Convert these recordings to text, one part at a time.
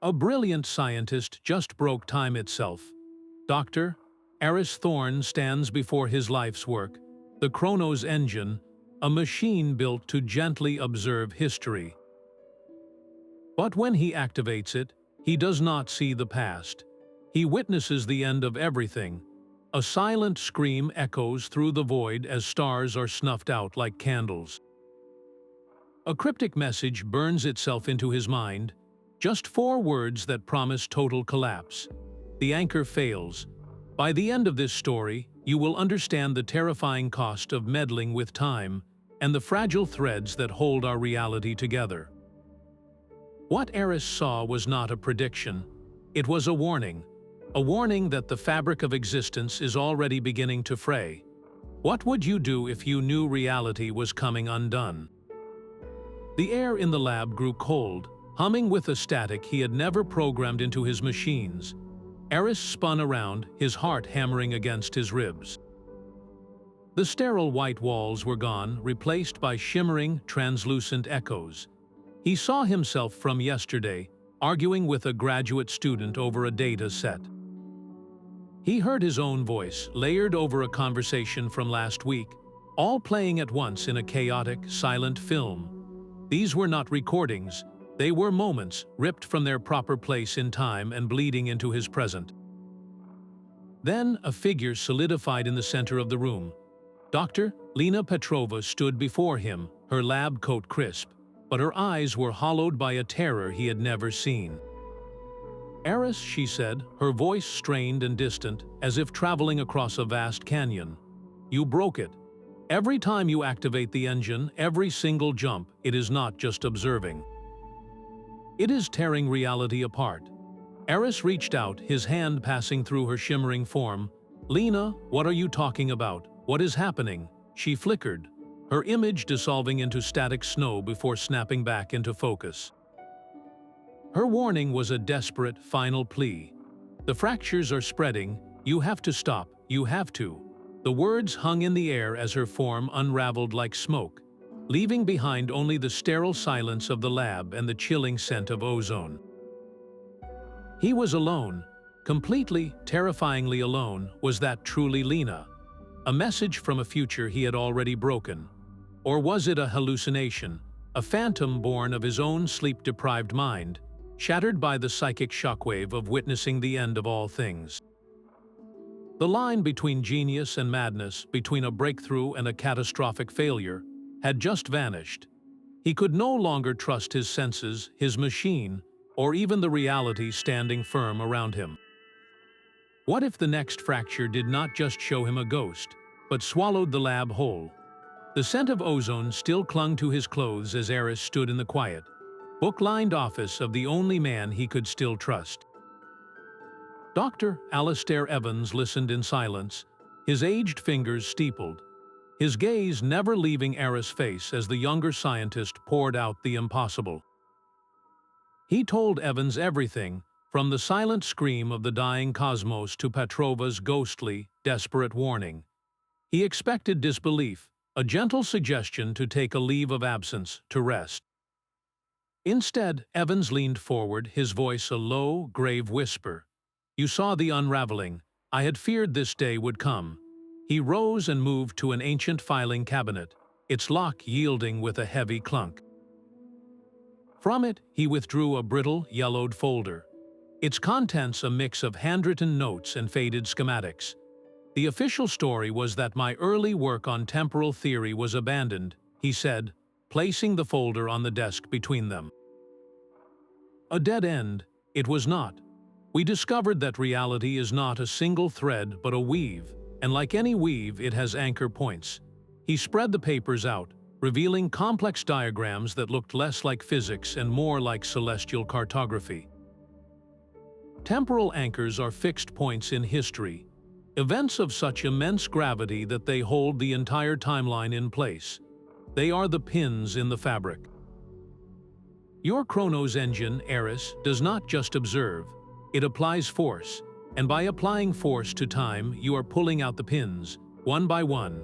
A brilliant scientist just broke time itself. Dr. Aris Thorne stands before his life's work, the Chronos Engine, a machine built to gently observe history. But when he activates it, he does not see the past. He witnesses the end of everything. A silent scream echoes through the void as stars are snuffed out like candles. A cryptic message burns itself into his mind, just 4 words that promise total collapse. The anchor fails. By the end of this story, you will understand the terrifying cost of meddling with time and the fragile threads that hold our reality together. What Aris saw was not a prediction. It was a warning that the fabric of existence is already beginning to fray. What would you do if you knew reality was coming undone? The air in the lab grew cold, humming with a static he had never programmed into his machines. Aris spun around, his heart hammering against his ribs. The sterile white walls were gone, replaced by shimmering, translucent echoes. He saw himself from yesterday, arguing with a graduate student over a data set. He heard his own voice, layered over a conversation from last week, all playing at once in a chaotic, silent film. These were not recordings, they were moments ripped from their proper place in time and bleeding into his present. Then a figure solidified in the center of the room. Dr. Lena Petrova stood before him, her lab coat crisp, but her eyes were hollowed by a terror he had never seen. "Aris," she said, her voice strained and distant, as if traveling across a vast canyon. "You broke it. Every time you activate the engine, every single jump, it is not just observing. It is tearing reality apart." Aris reached out, his hand passing through her shimmering form. "Lena, what are you talking about? What is happening?" She flickered, her image dissolving into static snow before snapping back into focus. Her warning was a desperate, final plea. "The fractures are spreading. You have to stop. You have to." The words hung in the air as her form unraveled like smoke, leaving behind only the sterile silence of the lab and the chilling scent of ozone. He was alone. Completely, terrifyingly alone. Was that truly Lena? A message from a future he had already broken? Or was it a hallucination, a phantom born of his own sleep-deprived mind, shattered by the psychic shockwave of witnessing the end of all things? The line between genius and madness, between a breakthrough and a catastrophic failure, had just vanished. He could no longer trust his senses, his machine, or even the reality standing firm around him. What if the next fracture did not just show him a ghost, but swallowed the lab whole? The scent of ozone still clung to his clothes as Aris stood in the quiet, book-lined office of the only man he could still trust. Dr. Alistair Evans listened in silence, his aged fingers steepled, his gaze never leaving Aris' face as the younger scientist poured out the impossible. He told Evans everything, from the silent scream of the dying cosmos to Petrova's ghostly, desperate warning. He expected disbelief, a gentle suggestion to take a leave of absence, to rest. Instead, Evans leaned forward, his voice a low, grave whisper. "You saw the unraveling. I had feared this day would come." He rose and moved to an ancient filing cabinet, its lock yielding with a heavy clunk. From it, he withdrew a brittle, yellowed folder. Its contents a mix of handwritten notes and faded schematics. "The official story was that my early work on temporal theory was abandoned," he said, placing the folder on the desk between them. "A dead end. It was not. We discovered that reality is not a single thread but a weave, and like any weave it has anchor points." He spread the papers out, revealing complex diagrams that looked less like physics and more like celestial cartography. Temporal anchors are fixed points in history, events of such immense gravity that they hold the entire timeline in place. They are the pins in the fabric. Your Chronos Engine, Aris, does not just observe, it applies force, and by applying force to time, you are pulling out the pins, one by one.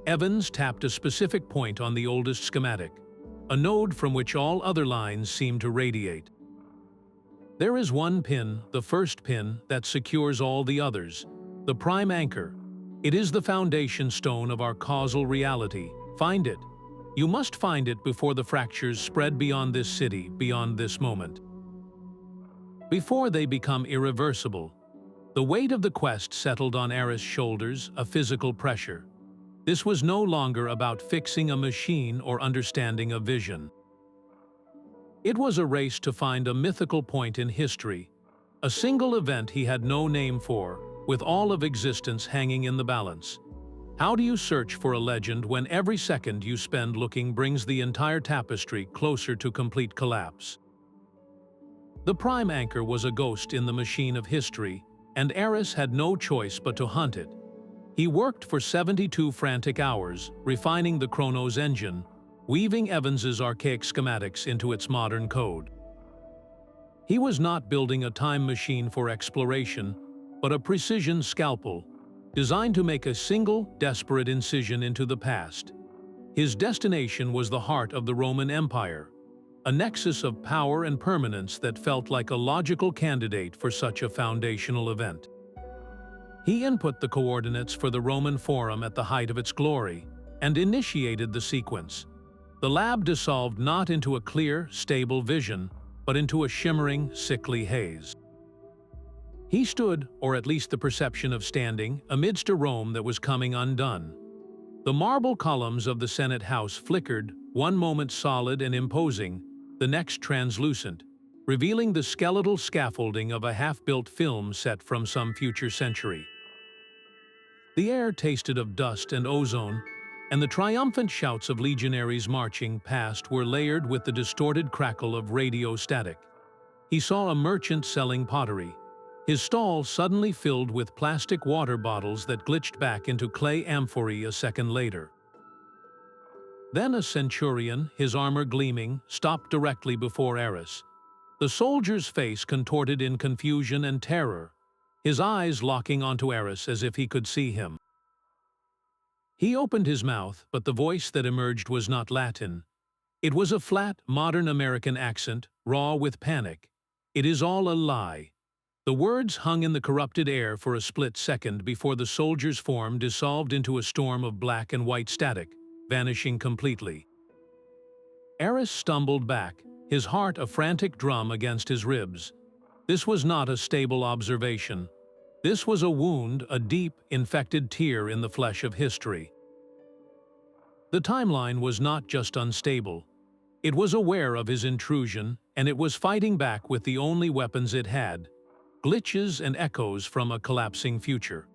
Evans tapped a specific point on the oldest schematic, a node from which all other lines seem to radiate. There is one pin, the first pin, that secures all the others, the prime anchor. It is the foundation stone of our causal reality. Find it. You must find it before the fractures spread beyond this city, beyond this moment. Before they become irreversible. The weight of the quest settled on Aris' shoulders, a physical pressure. This was no longer about fixing a machine or understanding a vision. It was a race to find a mythical point in history, a single event he had no name for, with all of existence hanging in the balance. How do you search for a legend when every second you spend looking brings the entire tapestry closer to complete collapse? The prime anchor was a ghost in the machine of history, and Aris had no choice but to hunt it. He worked for 72 frantic hours, refining the Chronos Engine, weaving Evans's archaic schematics into its modern code. He was not building a time machine for exploration, but a precision scalpel, designed to make a single, desperate incision into the past. His destination was the heart of the Roman Empire, a nexus of power and permanence that felt like a logical candidate for such a foundational event. He input the coordinates for the Roman Forum at the height of its glory, and initiated the sequence. The lab dissolved not into a clear, stable vision, but into a shimmering, sickly haze. He stood, or at least the perception of standing, amidst a Rome that was coming undone. The marble columns of the Senate House flickered, one moment solid and imposing, the next translucent, revealing the skeletal scaffolding of a half-built film set from some future century. The air tasted of dust and ozone, and the triumphant shouts of legionaries marching past were layered with the distorted crackle of radio static. He saw a merchant selling pottery, his stall suddenly filled with plastic water bottles that glitched back into clay amphorae a second later. Then a centurion, his armor gleaming, stopped directly before Aris. The soldier's face contorted in confusion and terror, his eyes locking onto Aris as if he could see him. He opened his mouth, but the voice that emerged was not Latin. It was a flat, modern American accent, raw with panic. "It is all a lie." The words hung in the corrupted air for a split second before the soldier's form dissolved into a storm of black and white static, vanishing completely. Aris stumbled back, his heart a frantic drum against his ribs. This was not a stable observation. This was a wound, a deep, infected tear in the flesh of history. The timeline was not just unstable. It was aware of his intrusion, and it was fighting back with the only weapons it had: glitches and echoes from a collapsing future.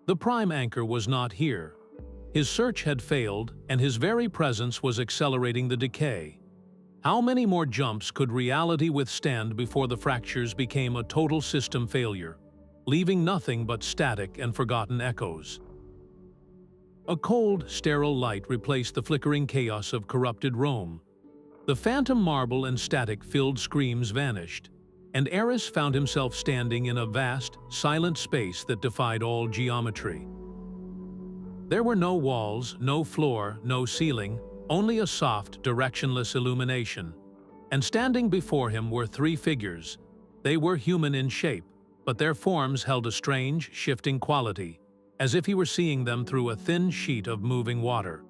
The prime anchor was not here. His search had failed, and his very presence was accelerating the decay. How many more jumps could reality withstand before the fractures became a total system failure, leaving nothing but static and forgotten echoes? A cold, sterile light replaced the flickering chaos of corrupted Rome. The phantom marble and static-filled screams vanished, and Aris found himself standing in a vast, silent space that defied all geometry. There were no walls, no floor, no ceiling, only a soft, directionless illumination. And standing before him were three figures. They were human in shape, but their forms held a strange, shifting quality, as if he were seeing them through a thin sheet of moving water.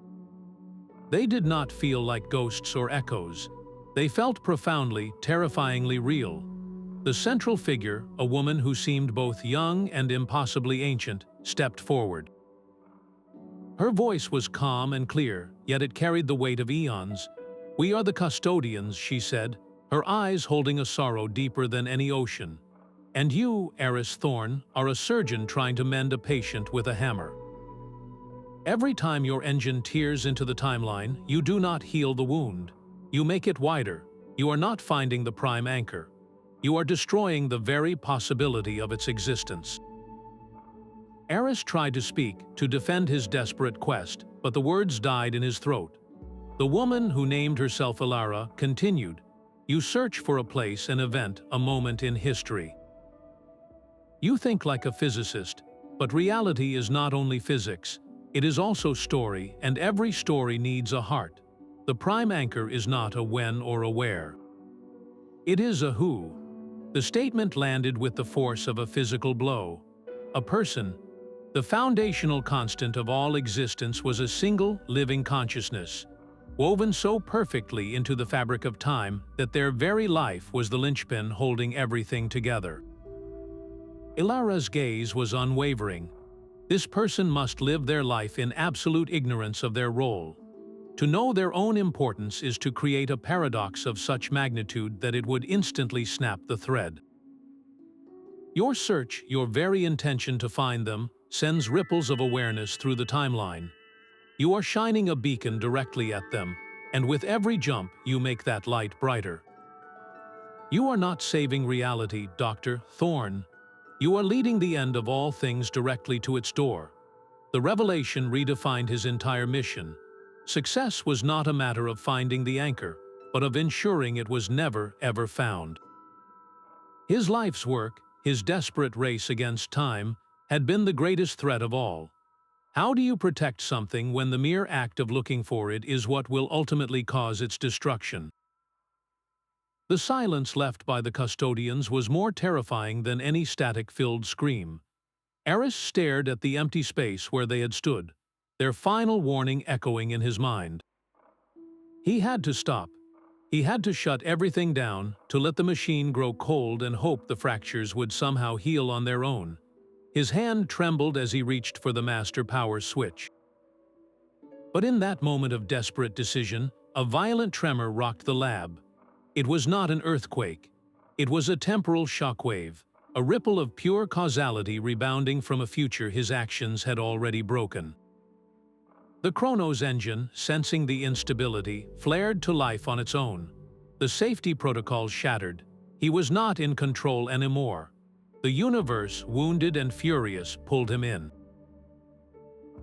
They did not feel like ghosts or echoes. They felt profoundly, terrifyingly real. The central figure, a woman who seemed both young and impossibly ancient, stepped forward. Her voice was calm and clear, yet it carried the weight of eons. "We are the custodians," she said, her eyes holding a sorrow deeper than any ocean. "And you, Aris Thorne, are a surgeon trying to mend a patient with a hammer. Every time your engine tears into the timeline, you do not heal the wound. You make it wider. You are not finding the prime anchor. You are destroying the very possibility of its existence." Aris tried to speak, to defend his desperate quest, but the words died in his throat. The woman, who named herself Ilara, continued, "You search for a place, an event, a moment in history. You think like a physicist, but reality is not only physics. It is also story, and every story needs a heart. The prime anchor is not a when or a where. It is a who. The statement landed with the force of a physical blow. A person, the foundational constant of all existence, was a single, living consciousness, woven so perfectly into the fabric of time that their very life was the linchpin holding everything together. Ilara's gaze was unwavering. This person must live their life in absolute ignorance of their role. To know their own importance is to create a paradox of such magnitude that it would instantly snap the thread. Your search, your very intention to find them, sends ripples of awareness through the timeline. You are shining a beacon directly at them, and with every jump you make that light brighter. You are not saving reality, Dr. Thorne. You are leading the end of all things directly to its door. The revelation redefined his entire mission. Success was not a matter of finding the anchor, but of ensuring it was never, ever found. His life's work, his desperate race against time, had been the greatest threat of all. How do you protect something when the mere act of looking for it is what will ultimately cause its destruction? The silence left by the custodians was more terrifying than any static-filled scream. Aris stared at the empty space where they had stood, their final warning echoing in his mind. He had to stop. He had to shut everything down, to let the machine grow cold and hope the fractures would somehow heal on their own. His hand trembled as he reached for the master power switch. But in that moment of desperate decision, a violent tremor rocked the lab. It was not an earthquake. It was a temporal shockwave, a ripple of pure causality rebounding from a future his actions had already broken. The Chronos Engine, sensing the instability, flared to life on its own. The safety protocols shattered. He was not in control anymore. The universe, wounded and furious, pulled him in.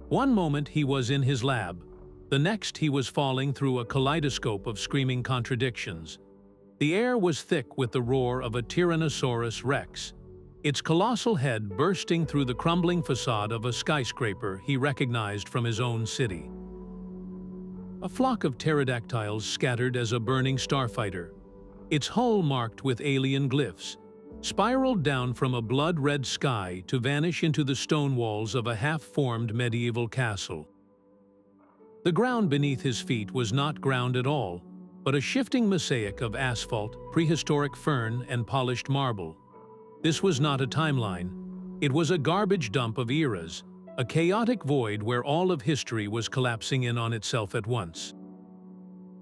One moment he was in his lab. The next he was falling through a kaleidoscope of screaming contradictions. The air was thick with the roar of a Tyrannosaurus Rex, its colossal head bursting through the crumbling facade of a skyscraper he recognized from his own city. A flock of pterodactyls scattered as a burning starfighter, its hull marked with alien glyphs, spiraled down from a blood-red sky to vanish into the stone walls of a half-formed medieval castle. The ground beneath his feet was not ground at all, but a shifting mosaic of asphalt, prehistoric fern, and polished marble. This was not a timeline. It was a garbage dump of eras, a chaotic void where all of history was collapsing in on itself at once.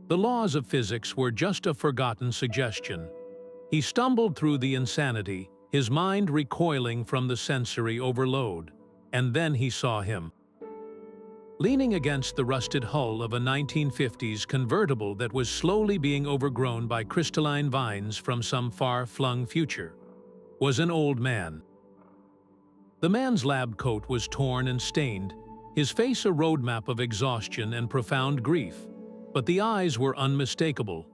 The laws of physics were just a forgotten suggestion. He stumbled through the insanity, his mind recoiling from the sensory overload, and then he saw him. Leaning against the rusted hull of a 1950s convertible that was slowly being overgrown by crystalline vines from some far-flung future, was an old man. The man's lab coat was torn and stained, his face a roadmap of exhaustion and profound grief, but the eyes were unmistakable.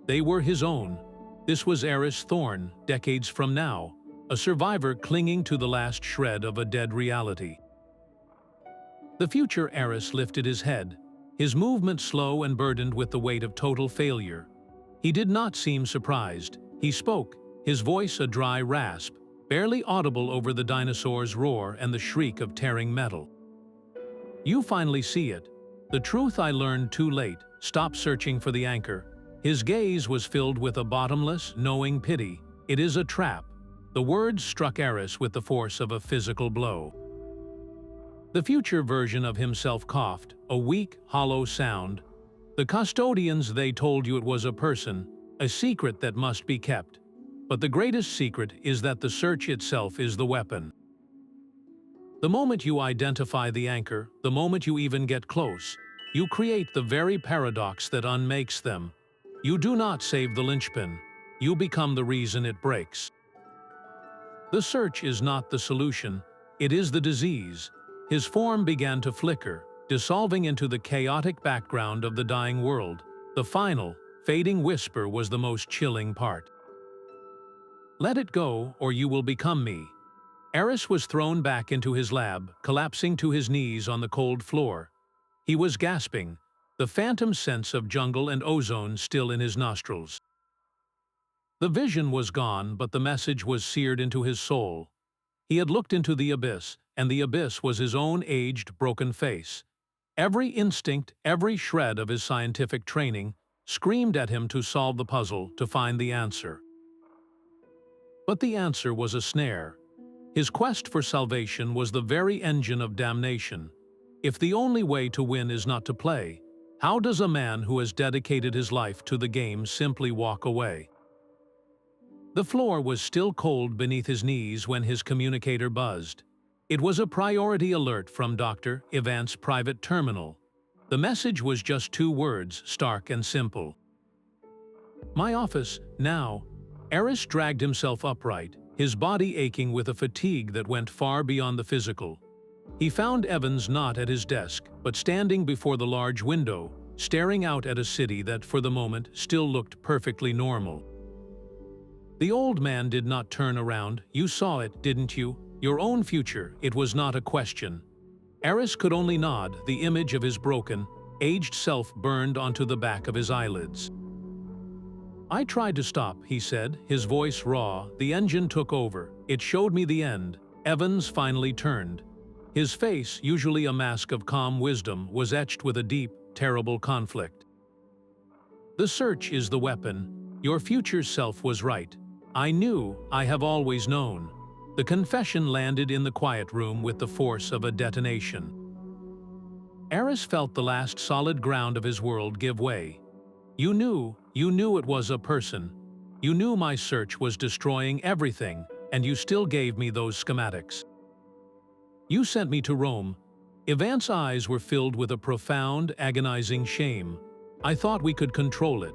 They were his own. This was Aris Thorne, decades from now, a survivor clinging to the last shred of a dead reality. The future Aris lifted his head, his movement slow and burdened with the weight of total failure. He did not seem surprised. He spoke, his voice a dry rasp, barely audible over the dinosaur's roar and the shriek of tearing metal. You finally see it. The truth I learned too late. Stop searching for the anchor. His gaze was filled with a bottomless, knowing pity. It is a trap. The words struck Aris with the force of a physical blow. The future version of himself coughed, a weak, hollow sound. The custodians, they told you it was a person, a secret that must be kept. But the greatest secret is that the search itself is the weapon. The moment you identify the anchor, the moment you even get close, you create the very paradox that unmakes them. You do not save the linchpin. You become the reason it breaks. The search is not the solution. It is the disease. His form began to flicker, dissolving into the chaotic background of the dying world. The final, fading whisper was the most chilling part. Let it go, or you will become me. Aris was thrown back into his lab, collapsing to his knees on the cold floor. He was gasping, the phantom sense of jungle and ozone still in his nostrils. The vision was gone, but the message was seared into his soul. He had looked into the abyss, and the abyss was his own aged, broken face. Every instinct, every shred of his scientific training, screamed at him to solve the puzzle, to find the answer. But the answer was a snare. His quest for salvation was the very engine of damnation. If the only way to win is not to play, how does a man who has dedicated his life to the game simply walk away? The floor was still cold beneath his knees when his communicator buzzed. It was a priority alert from Dr. Evans' private terminal. The message was just 2 words, stark and simple. "My office, now." Aris dragged himself upright, his body aching with a fatigue that went far beyond the physical. He found Evans not at his desk, but standing before the large window, staring out at a city that, for the moment, still looked perfectly normal. The old man did not turn around. "You saw it, didn't you? Your own future." It was not a question. Aris could only nod, the image of his broken, aged self burned onto the back of his eyelids. "I tried to stop," he said, his voice raw. "The engine took over. It showed me the end." Evans finally turned. His face, usually a mask of calm wisdom, was etched with a deep, terrible conflict. "The search is the weapon. Your future self was right. I knew, I have always known." The confession landed in the quiet room with the force of a detonation. Aris felt the last solid ground of his world give way. You knew it was a person. You knew my search was destroying everything, and you still gave me those schematics. You sent me to Rome." Evans' eyes were filled with a profound, agonizing shame. "I thought we could control it.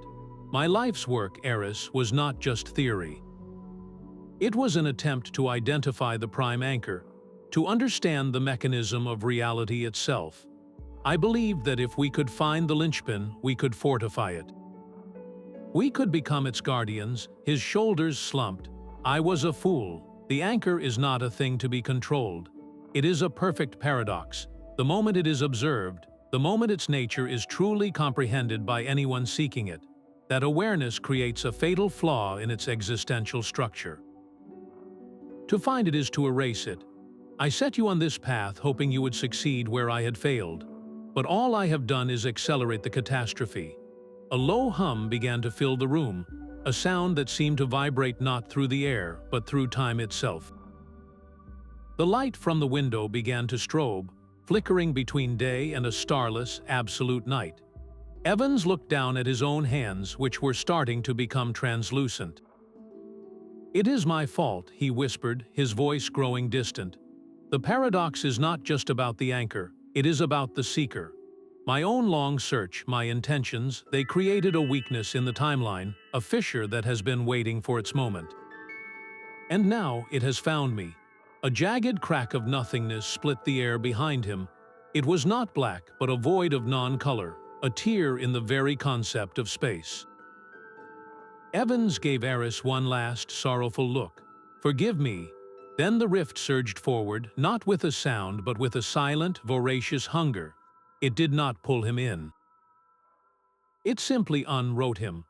My life's work, Aris, was not just theory. It was an attempt to identify the prime anchor, to understand the mechanism of reality itself. I believed that if we could find the linchpin, we could fortify it. We could become its guardians." His shoulders slumped. "I was a fool. The anchor is not a thing to be controlled. It is a perfect paradox. The moment it is observed, the moment its nature is truly comprehended by anyone seeking it, that awareness creates a fatal flaw in its existential structure. To find it is to erase it. I set you on this path hoping you would succeed where I had failed. But all I have done is accelerate the catastrophe." A low hum began to fill the room, a sound that seemed to vibrate not through the air, but through time itself. The light from the window began to strobe, flickering between day and a starless, absolute night. Evans looked down at his own hands, which were starting to become translucent. "It is my fault," he whispered, his voice growing distant. "The paradox is not just about the anchor, it is about the seeker. My own long search, my intentions, they created a weakness in the timeline, a fissure that has been waiting for its moment. And now it has found me." A jagged crack of nothingness split the air behind him. It was not black, but a void of non-color, a tear in the very concept of space. Evans gave Aris one last, sorrowful look. "Forgive me." Then the rift surged forward, not with a sound, but with a silent, voracious hunger. It did not pull him in. It simply unwrote him.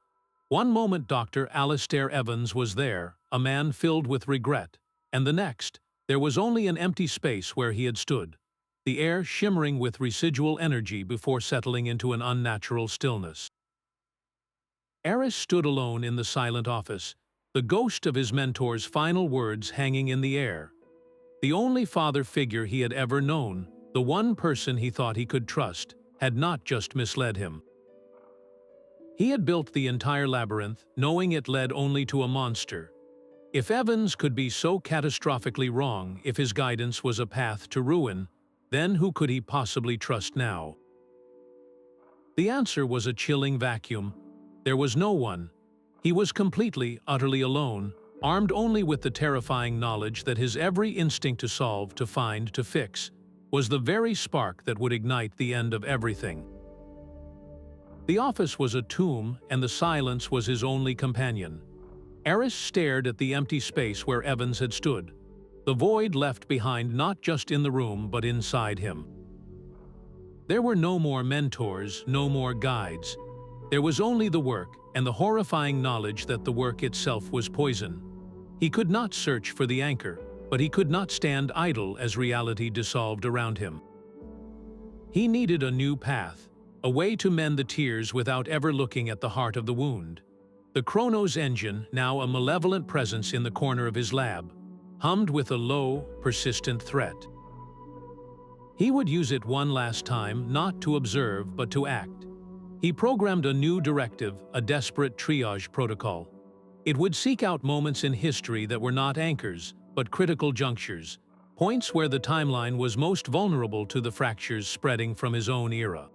One moment Dr. Alistair Evans was there, a man filled with regret, and the next, there was only an empty space where he had stood, the air shimmering with residual energy before settling into an unnatural stillness. Aris stood alone in the silent office, the ghost of his mentor's final words hanging in the air. The only father figure he had ever known, the one person he thought he could trust, had not just misled him. He had built the entire labyrinth, knowing it led only to a monster. If Evans could be so catastrophically wrong, if his guidance was a path to ruin, then who could he possibly trust now? The answer was a chilling vacuum. There was no one. He was completely, utterly alone, armed only with the terrifying knowledge that his every instinct to solve, to find, to fix, was the very spark that would ignite the end of everything. The office was a tomb, and the silence was his only companion. Aris stared at the empty space where Evans had stood, the void left behind not just in the room but inside him. There were no more mentors, no more guides. There was only the work, and the horrifying knowledge that the work itself was poison. He could not search for the anchor, but he could not stand idle as reality dissolved around him. He needed a new path, a way to mend the tears without ever looking at the heart of the wound. The Chronos Engine, now a malevolent presence in the corner of his lab, hummed with a low, persistent threat. He would use it one last time, not to observe but to act. He programmed a new directive, a desperate triage protocol. It would seek out moments in history that were not anchors, but critical junctures, points where the timeline was most vulnerable to the fractures spreading from his own era.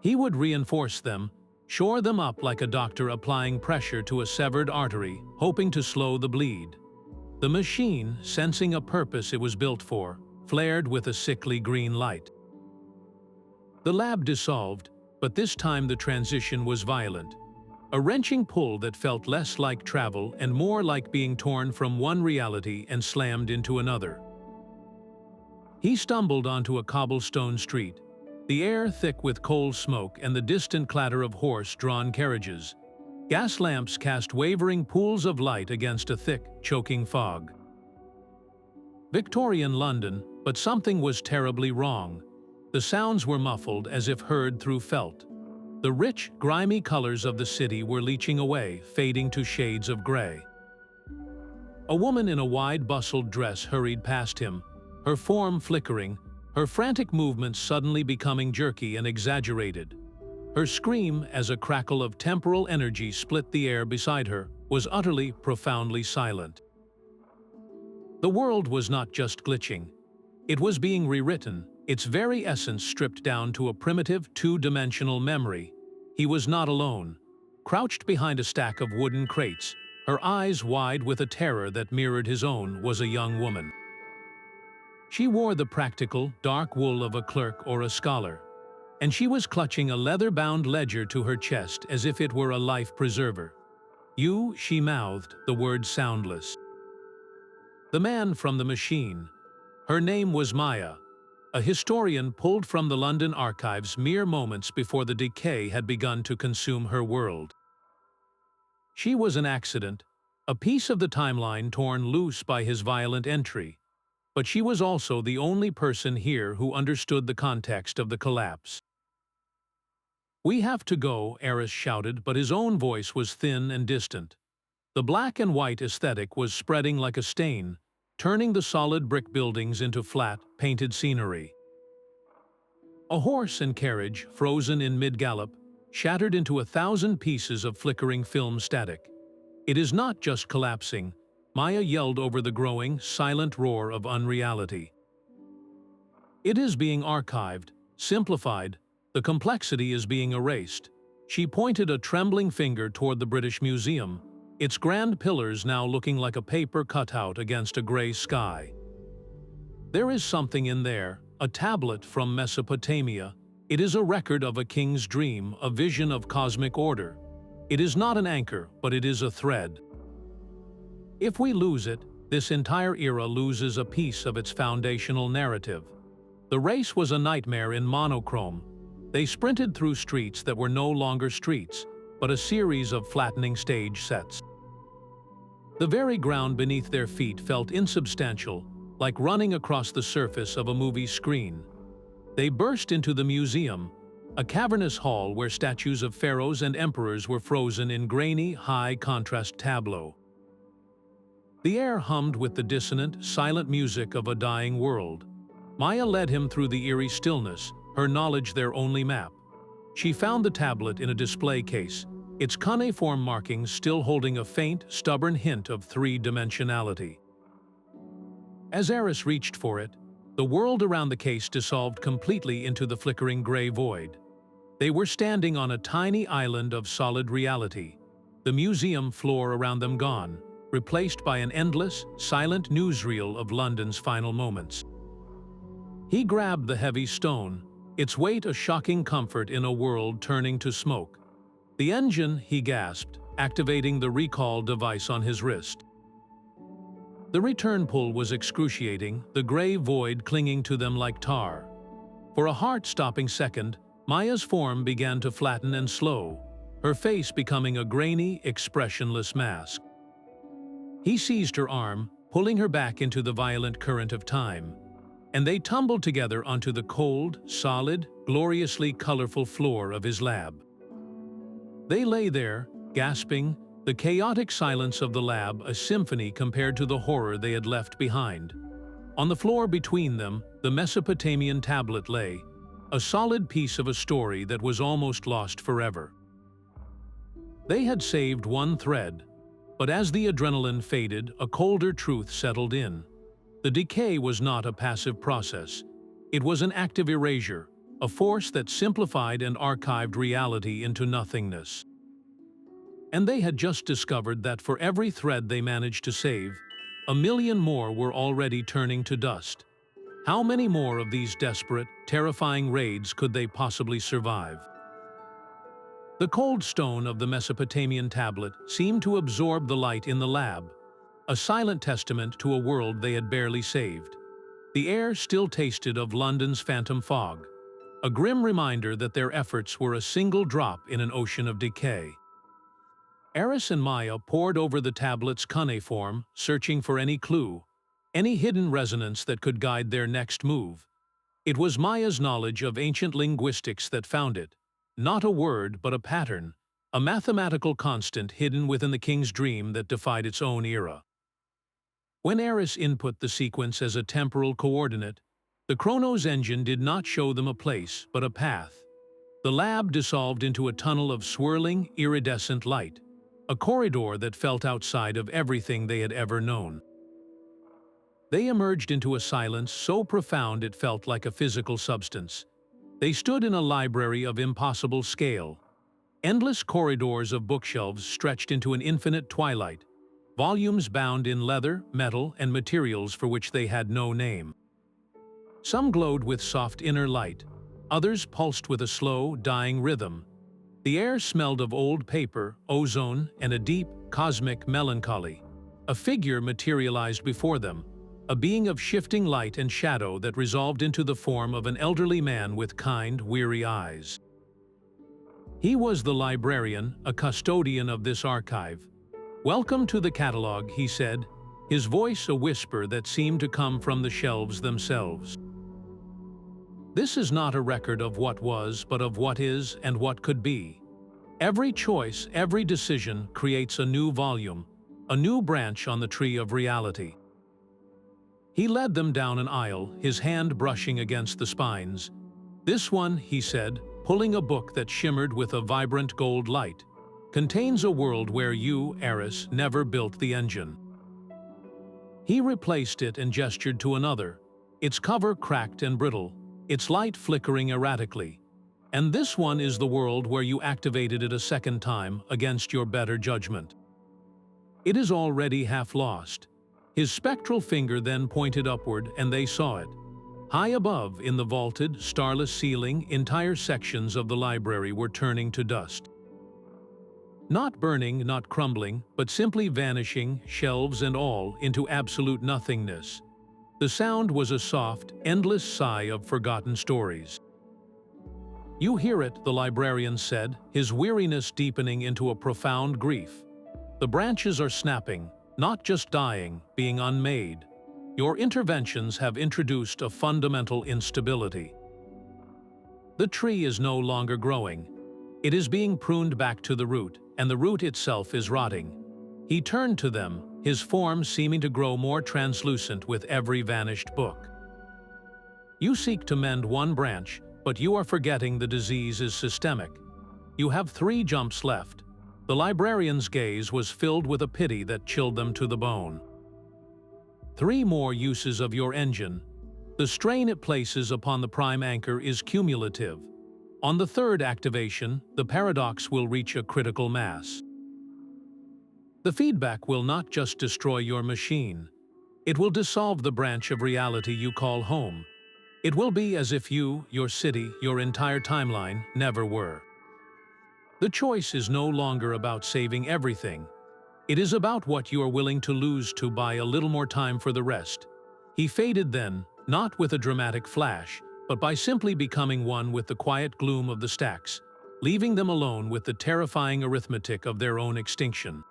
He would reinforce them, shore them up like a doctor applying pressure to a severed artery, hoping to slow the bleed. The machine, sensing a purpose it was built for, flared with a sickly green light. The lab dissolved, but this time the transition was violent. A wrenching pull that felt less like travel and more like being torn from one reality and slammed into another. He stumbled onto a cobblestone street, the air thick with coal smoke and the distant clatter of horse-drawn carriages. Gas lamps cast wavering pools of light against a thick, choking fog. Victorian London, but something was terribly wrong. The sounds were muffled as if heard through felt. The rich, grimy colors of the city were leaching away, fading to shades of gray. A woman in a wide, bustled dress hurried past him, her form flickering, her frantic movements suddenly becoming jerky and exaggerated. Her scream, as a crackle of temporal energy split the air beside her, was utterly, profoundly silent. The world was not just glitching. It was being rewritten, its very essence stripped down to a primitive, two-dimensional memory. He was not alone. Crouched behind a stack of wooden crates, her eyes wide with a terror that mirrored his own, was a young woman. She wore the practical, dark wool of a clerk or a scholar, and she was clutching a leather-bound ledger to her chest as if it were a life preserver. "You," she mouthed, the words soundless. The man from the machine. Her name was Maya, a historian pulled from the London archives mere moments before the decay had begun to consume her world. She was an accident, a piece of the timeline torn loose by his violent entry, but she was also the only person here who understood the context of the collapse. "We have to go," Aris shouted, but his own voice was thin and distant. The black and white aesthetic was spreading like a stain, turning the solid brick buildings into flat, painted scenery. A horse and carriage, frozen in mid-gallop, shattered into 1,000 pieces of flickering film static. "It is not just collapsing," Maya yelled over the growing, silent roar of unreality. "It is being archived, simplified, the complexity is being erased." She pointed a trembling finger toward the British Museum, its grand pillars now looking like a paper cutout against a gray sky. "There is something in there, a tablet from Mesopotamia. It is a record of a king's dream, a vision of cosmic order. It is not an anchor, but it is a thread. If we lose it, this entire era loses a piece of its foundational narrative." The race was a nightmare in monochrome. They sprinted through streets that were no longer streets, but a series of flattening stage sets. The very ground beneath their feet felt insubstantial, like running across the surface of a movie screen. They burst into the museum, a cavernous hall where statues of pharaohs and emperors were frozen in grainy, high-contrast tableau. The air hummed with the dissonant, silent music of a dying world. Maya led him through the eerie stillness, her knowledge their only map. She found the tablet in a display case, its cuneiform markings still holding a faint, stubborn hint of three-dimensionality. As Aris reached for it, the world around the case dissolved completely into the flickering gray void. They were standing on a tiny island of solid reality, the museum floor around them gone, replaced by an endless, silent newsreel of London's final moments. He grabbed the heavy stone, its weight a shocking comfort in a world turning to smoke. "The engine," he gasped, activating the recall device on his wrist. The return pull was excruciating, the gray void clinging to them like tar. For a heart-stopping second, Maya's form began to flatten and slow. her face becoming a grainy, expressionless mask. He seized her arm, pulling her back into the violent current of time, and they tumbled together onto the cold, solid, gloriously colorful floor of his lab. They lay there, gasping, the chaotic silence of the lab a symphony compared to the horror they had left behind. On the floor between them, the Mesopotamian tablet lay, a solid piece of a story that was almost lost forever. They had saved one thread, but as the adrenaline faded, a colder truth settled in. The decay was not a passive process. It was an active erasure, a force that simplified and archived reality into nothingness. And they had just discovered that for every thread they managed to save, 1,000,000 more were already turning to dust. How many more of these desperate, terrifying raids could they possibly survive? The cold stone of the Mesopotamian tablet seemed to absorb the light in the lab, a silent testament to a world they had barely saved. The air still tasted of London's phantom fog, a grim reminder that their efforts were a single drop in an ocean of decay. Aris and Maya pored over the tablet's cuneiform, searching for any clue, any hidden resonance that could guide their next move. It was Maya's knowledge of ancient linguistics that found it, not a word but a pattern, a mathematical constant hidden within the king's dream that defied its own era. When Aris input the sequence as a temporal coordinate, the Chronos Engine did not show them a place but a path. The lab dissolved into a tunnel of swirling, iridescent light, a corridor that felt outside of everything they had ever known. They emerged into a silence so profound it felt like a physical substance. They stood in a library of impossible scale. Endless corridors of bookshelves stretched into an infinite twilight, volumes bound in leather, metal, and materials for which they had no name. Some glowed with soft inner light, others pulsed with a slow, dying rhythm. The air smelled of old paper, ozone, and a deep, cosmic melancholy. A figure materialized before them, a being of shifting light and shadow that resolved into the form of an elderly man with kind, weary eyes. He was the librarian, a custodian of this archive. "Welcome to the catalog," he said, his voice a whisper that seemed to come from the shelves themselves. "This is not a record of what was, but of what is and what could be. Every choice, every decision creates a new volume, a new branch on the tree of reality." He led them down an aisle, his hand brushing against the spines. "This one," he said, pulling a book that shimmered with a vibrant gold light, "contains a world where you, Aris, never built the engine." He replaced it and gestured to another, its cover cracked and brittle, its light flickering erratically. "And this one is the world where you activated it a second time against your better judgment. It is already half lost." His spectral finger then pointed upward and they saw it. High above, in the vaulted, starless ceiling, entire sections of the library were turning to dust. Not burning, not crumbling, but simply vanishing, shelves and all, into absolute nothingness. The sound was a soft, endless sigh of forgotten stories. "You hear it," the librarian said, his weariness deepening into a profound grief. "The branches are snapping, not just dying, being unmade. Your interventions have introduced a fundamental instability. The tree is no longer growing. It is being pruned back to the root, and the root itself is rotting." He turned to them, his form seeming to grow more translucent with every vanished book. "You seek to mend one branch, but you are forgetting the disease is systemic. You have 3 jumps left." The librarian's gaze was filled with a pity that chilled them to the bone. 3 more uses of your engine. The strain it places upon the prime anchor is cumulative. On the 3rd activation, the paradox will reach a critical mass. The feedback will not just destroy your machine. It will dissolve the branch of reality you call home. It will be as if you, your city, your entire timeline, never were. The choice is no longer about saving everything. It is about what you are willing to lose to buy a little more time for the rest. He faded then, not with a dramatic flash, but by simply becoming one with the quiet gloom of the stacks, leaving them alone with the terrifying arithmetic of their own extinction.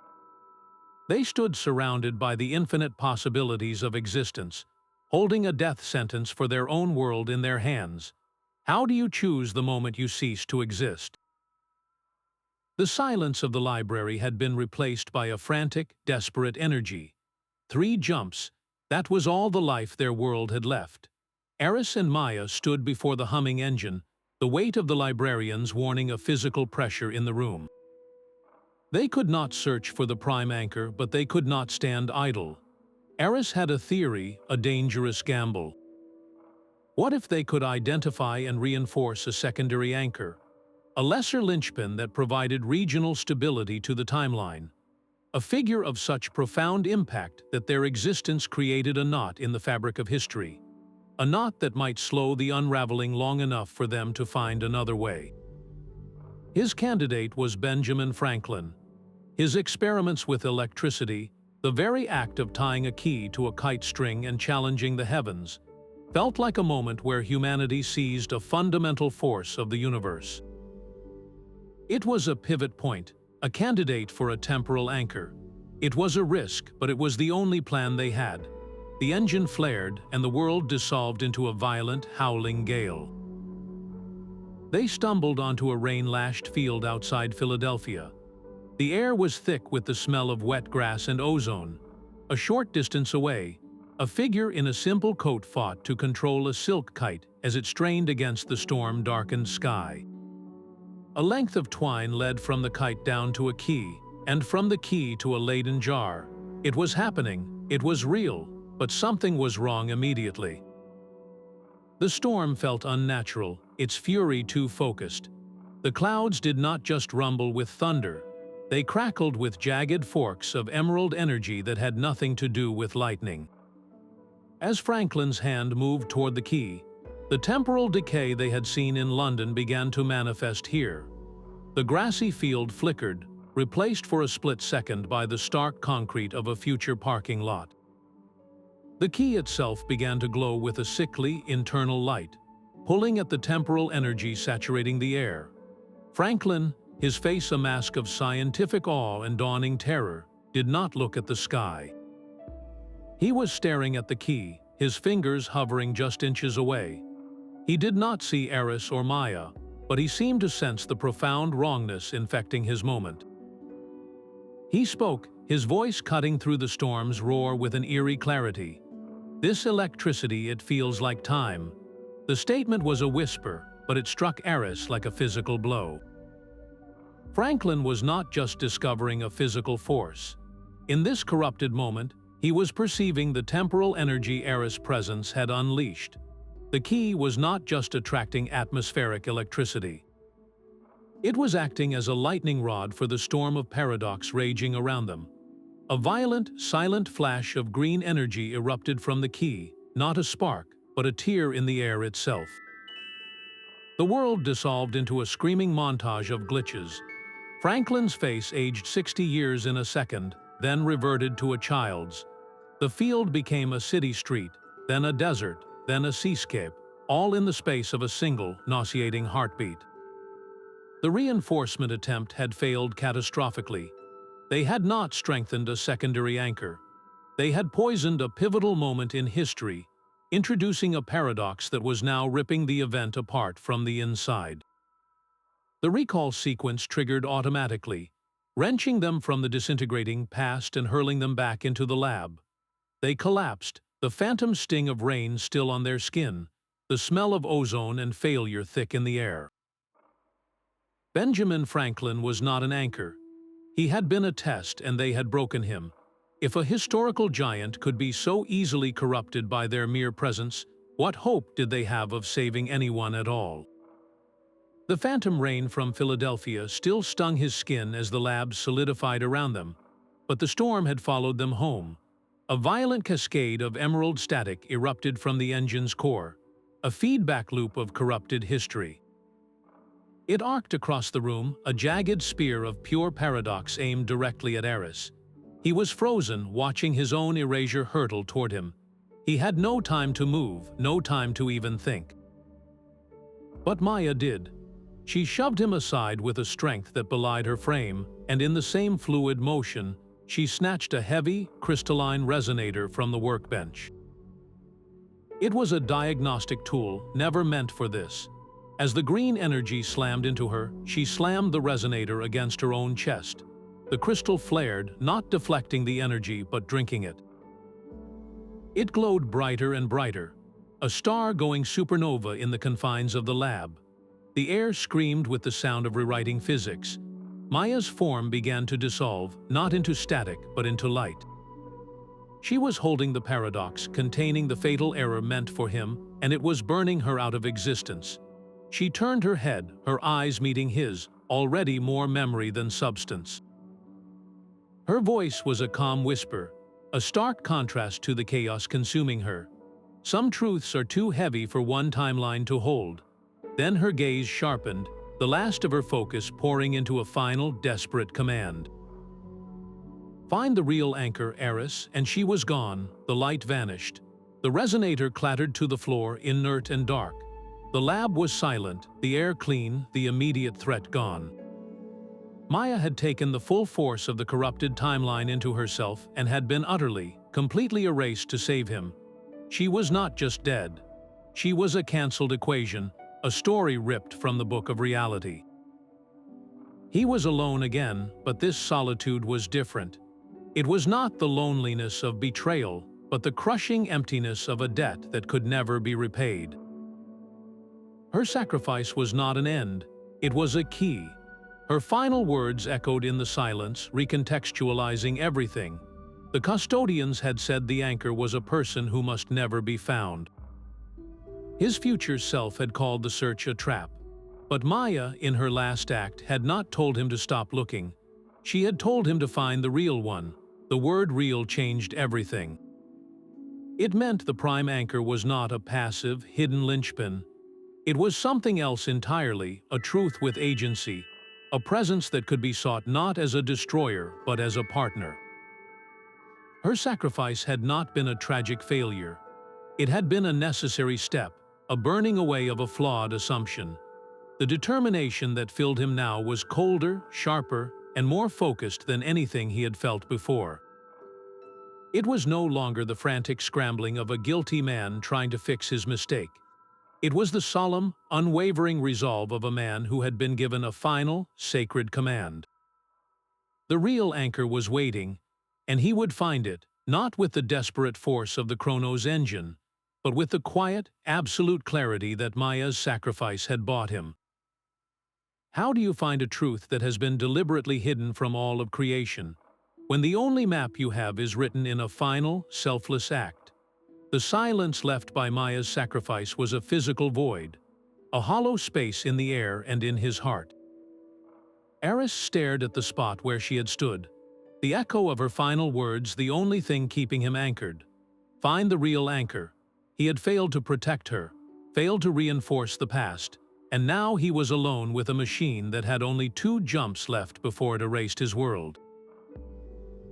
They stood surrounded by the infinite possibilities of existence, holding a death sentence for their own world in their hands. How do you choose the moment you cease to exist? The silence of the library had been replaced by a frantic, desperate energy. 3 jumps, that was all the life their world had left. Aris and Maya stood before the humming engine, the weight of the librarians warning a physical pressure in the room. They could not search for the prime anchor, but they could not stand idle. Aris had a theory, a dangerous gamble. What if they could identify and reinforce a secondary anchor? A lesser linchpin that provided regional stability to the timeline. A figure of such profound impact that their existence created a knot in the fabric of history. A knot that might slow the unraveling long enough for them to find another way. His candidate was Benjamin Franklin. His experiments with electricity, the very act of tying a key to a kite string and challenging the heavens, felt like a moment where humanity seized a fundamental force of the universe. It was a pivot point, a candidate for a temporal anchor. It was a risk, but it was the only plan they had. The engine flared, and the world dissolved into a violent, howling gale. They stumbled onto a rain-lashed field outside Philadelphia. The air was thick with the smell of wet grass and ozone. A short distance away, a figure in a simple coat fought to control a silk kite as it strained against the storm-darkened sky. A length of twine led from the kite down to a key, and from the key to a Leyden jar. It was happening, it was real, but something was wrong immediately. The storm felt unnatural, its fury too focused. The clouds did not just rumble with thunder, they crackled with jagged forks of emerald energy that had nothing to do with lightning. As Franklin's hand moved toward the key, the temporal decay they had seen in London began to manifest here. The grassy field flickered, replaced for a split second by the stark concrete of a future parking lot. The key itself began to glow with a sickly, internal light, pulling at the temporal energy saturating the air. Franklin, his face a mask of scientific awe and dawning terror, did not look at the sky. He was staring at the key, his fingers hovering just inches away. He did not see Aris or Maya, but he seemed to sense the profound wrongness infecting his moment. He spoke, his voice cutting through the storm's roar with an eerie clarity. "This electricity, it feels like time." The statement was a whisper, but it struck Aris like a physical blow. Franklin was not just discovering a physical force. In this corrupted moment, he was perceiving the temporal energy Aris' presence had unleashed. The key was not just attracting atmospheric electricity. It was acting as a lightning rod for the storm of paradox raging around them. A violent, silent flash of green energy erupted from the key, not a spark, but a tear in the air itself. The world dissolved into a screaming montage of glitches. Franklin's face aged 60 years in a second, then reverted to a child's. The field became a city street, then a desert, then a seascape, all in the space of a single, nauseating heartbeat. The reinforcement attempt had failed catastrophically. They had not strengthened a secondary anchor. They had poisoned a pivotal moment in history, introducing a paradox that was now ripping the event apart from the inside. The recall sequence triggered automatically, wrenching them from the disintegrating past and hurling them back into the lab. They collapsed, the phantom sting of rain still on their skin, the smell of ozone and failure thick in the air. Benjamin Franklin was not an anchor. He had been a test, and they had broken him. If a historical giant could be so easily corrupted by their mere presence, what hope did they have of saving anyone at all? The phantom rain from Philadelphia still stung his skin as the labs solidified around them, but the storm had followed them home. A violent cascade of emerald static erupted from the engine's core, a feedback loop of corrupted history. It arced across the room, a jagged spear of pure paradox aimed directly at Aris. He was frozen, watching his own erasure hurtle toward him. He had no time to move, no time to even think. But Maya did. She shoved him aside with a strength that belied her frame, and in the same fluid motion, she snatched a heavy, crystalline resonator from the workbench. It was a diagnostic tool, never meant for this. As the green energy slammed into her, she slammed the resonator against her own chest. The crystal flared, not deflecting the energy but drinking it. It glowed brighter and brighter, a star-going supernova in the confines of the lab. The air screamed with the sound of rewriting physics. Maya's form began to dissolve, not into static, but into light. She was holding the paradox, containing the fatal error meant for him, and it was burning her out of existence. She turned her head, her eyes meeting his, already more memory than substance. Her voice was a calm whisper, a stark contrast to the chaos consuming her. Some truths are too heavy for one timeline to hold. Then her gaze sharpened, the last of her focus pouring into a final, desperate command. Find the real anchor, Aris, and she was gone. The light vanished. The resonator clattered to the floor, inert and dark. The lab was silent, the air clean, the immediate threat gone. Maya had taken the full force of the corrupted timeline into herself and had been utterly, completely erased to save him. She was not just dead. She was a cancelled equation, a story ripped from the book of reality. He was alone again, but this solitude was different. It was not the loneliness of betrayal, but the crushing emptiness of a debt that could never be repaid. Her sacrifice was not an end, it was a key. Her final words echoed in the silence, recontextualizing everything. The custodians had said the anchor was a person who must never be found. His future self had called the search a trap. But Maya, in her last act, had not told him to stop looking. She had told him to find the real one. The word real changed everything. It meant the prime anchor was not a passive, hidden linchpin. It was something else entirely, a truth with agency, a presence that could be sought not as a destroyer, but as a partner. Her sacrifice had not been a tragic failure. It had been a necessary step, a burning away of a flawed assumption. The determination that filled him now was colder, sharper, and more focused than anything he had felt before. It was no longer the frantic scrambling of a guilty man trying to fix his mistake. It was the solemn, unwavering resolve of a man who had been given a final, sacred command. The real anchor was waiting, and he would find it, not with the desperate force of the Chronos Engine, but with the quiet, absolute clarity that Maya's sacrifice had bought him. How do you find a truth that has been deliberately hidden from all of creation, when the only map you have is written in a final, selfless act? The silence left by Maya's sacrifice was a physical void, a hollow space in the air and in his heart. Aris stared at the spot where she had stood, the echo of her final words the only thing keeping him anchored. Find the real anchor. He had failed to protect her, failed to reinforce the past, and now he was alone with a machine that had only 2 jumps left before it erased his world.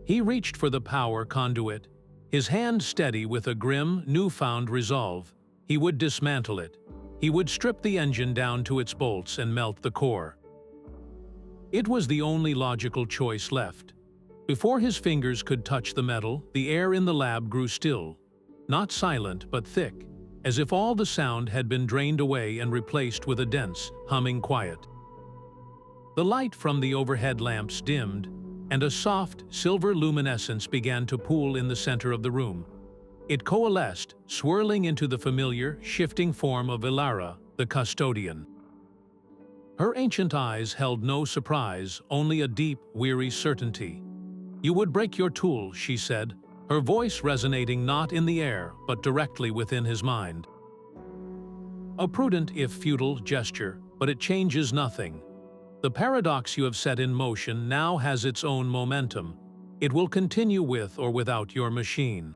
He reached for the power conduit, his hand steady with a grim, newfound resolve. He would dismantle it. He would strip the engine down to its bolts and melt the core. It was the only logical choice left. Before his fingers could touch the metal, the air in the lab grew still. Not silent, but thick, as if all the sound had been drained away and replaced with a dense, humming quiet. The light from the overhead lamps dimmed, and a soft, silver luminescence began to pool in the center of the room. It coalesced, swirling into the familiar, shifting form of Ilara, the custodian. Her ancient eyes held no surprise, only a deep, weary certainty. "You would break your tool," she said, her voice resonating not in the air, but directly within his mind. A prudent, if futile, gesture, but it changes nothing. The paradox you have set in motion now has its own momentum. It will continue with or without your machine.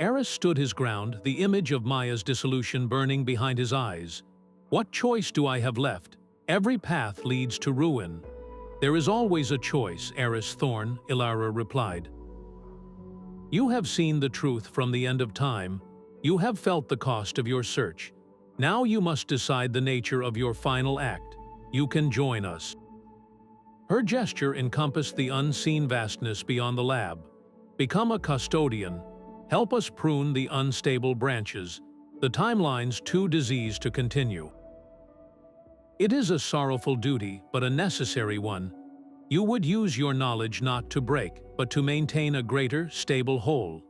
Aris stood his ground, the image of Maya's dissolution burning behind his eyes. What choice do I have left? Every path leads to ruin. There is always a choice, Aris Thorne, Ilara replied. You have seen the truth from the end of time. You have felt the cost of your search. Now you must decide the nature of your final act. You can join us." Her gesture encompassed the unseen vastness beyond the lab. "Become a custodian. Help us prune the unstable branches. The timeline's too diseased to continue." It is a sorrowful duty, but a necessary one. You would use your knowledge not to break, but to maintain a greater, stable whole.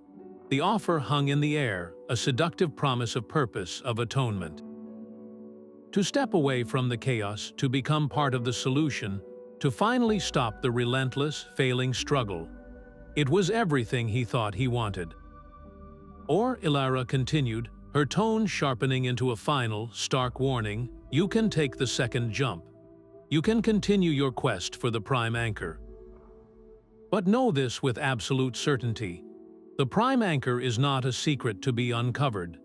The offer hung in the air, a seductive promise of purpose, of atonement. To step away from the chaos, to become part of the solution, to finally stop the relentless, failing struggle. It was everything he thought he wanted. Or, Ilara continued, her tone sharpening into a final, stark warning, "You can take the second jump. You can continue your quest for the prime anchor. But know this with absolute certainty. The prime anchor is not a secret to be uncovered.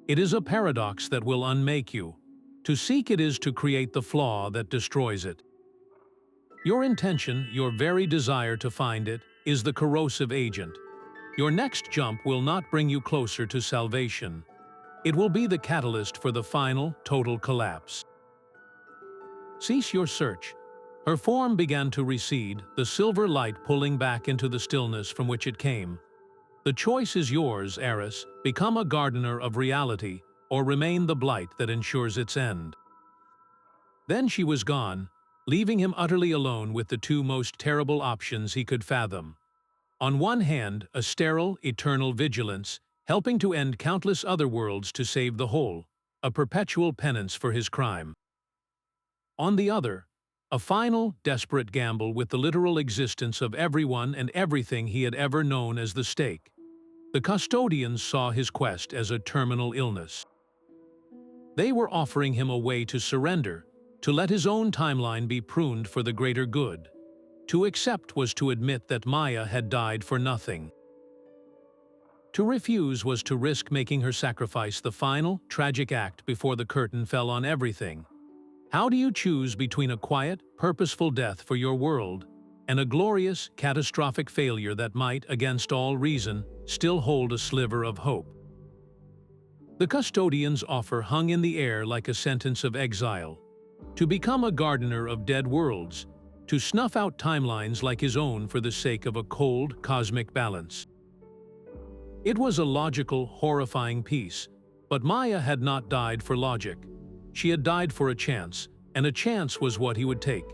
It is a paradox that will unmake you. To seek it is to create the flaw that destroys it. Your intention, your very desire to find it, is the corrosive agent. Your next jump will not bring you closer to salvation. It will be the catalyst for the final, total collapse. Cease your search." Her form began to recede, the silver light pulling back into the stillness from which it came. "The choice is yours, Aris. Become a gardener of reality, or remain the blight that ensures its end." Then she was gone, leaving him utterly alone with the two most terrible options he could fathom. On one hand, a sterile, eternal vigilance, helping to end countless other worlds to save the whole, a perpetual penance for his crime. On the other, a final, desperate gamble with the literal existence of everyone and everything he had ever known as the stake. The custodians saw his quest as a terminal illness. They were offering him a way to surrender, to let his own timeline be pruned for the greater good. To accept was to admit that Maya had died for nothing. To refuse was to risk making her sacrifice the final, tragic act before the curtain fell on everything. How do you choose between a quiet, purposeful death for your world and a glorious, catastrophic failure that might, against all reason, still hold a sliver of hope? The custodian's offer hung in the air like a sentence of exile. To become a gardener of dead worlds, to snuff out timelines like his own for the sake of a cold, cosmic balance. It was a logical, horrifying piece, but Maya had not died for logic. She had died for a chance, and a chance was what he would take.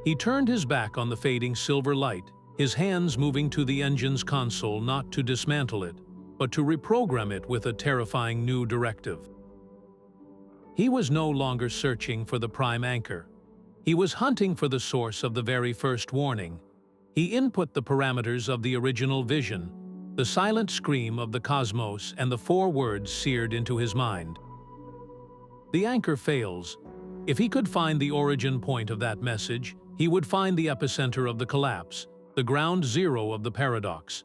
He turned his back on the fading silver light, his hands moving to the engine's console not to dismantle it, but to reprogram it with a terrifying new directive. He was no longer searching for the prime anchor. He was hunting for the source of the very first warning. He input the parameters of the original vision, the silent scream of the cosmos, and the four words seared into his mind. The anchor fails. If he could find the origin point of that message, he would find the epicenter of the collapse, the ground zero of the paradox.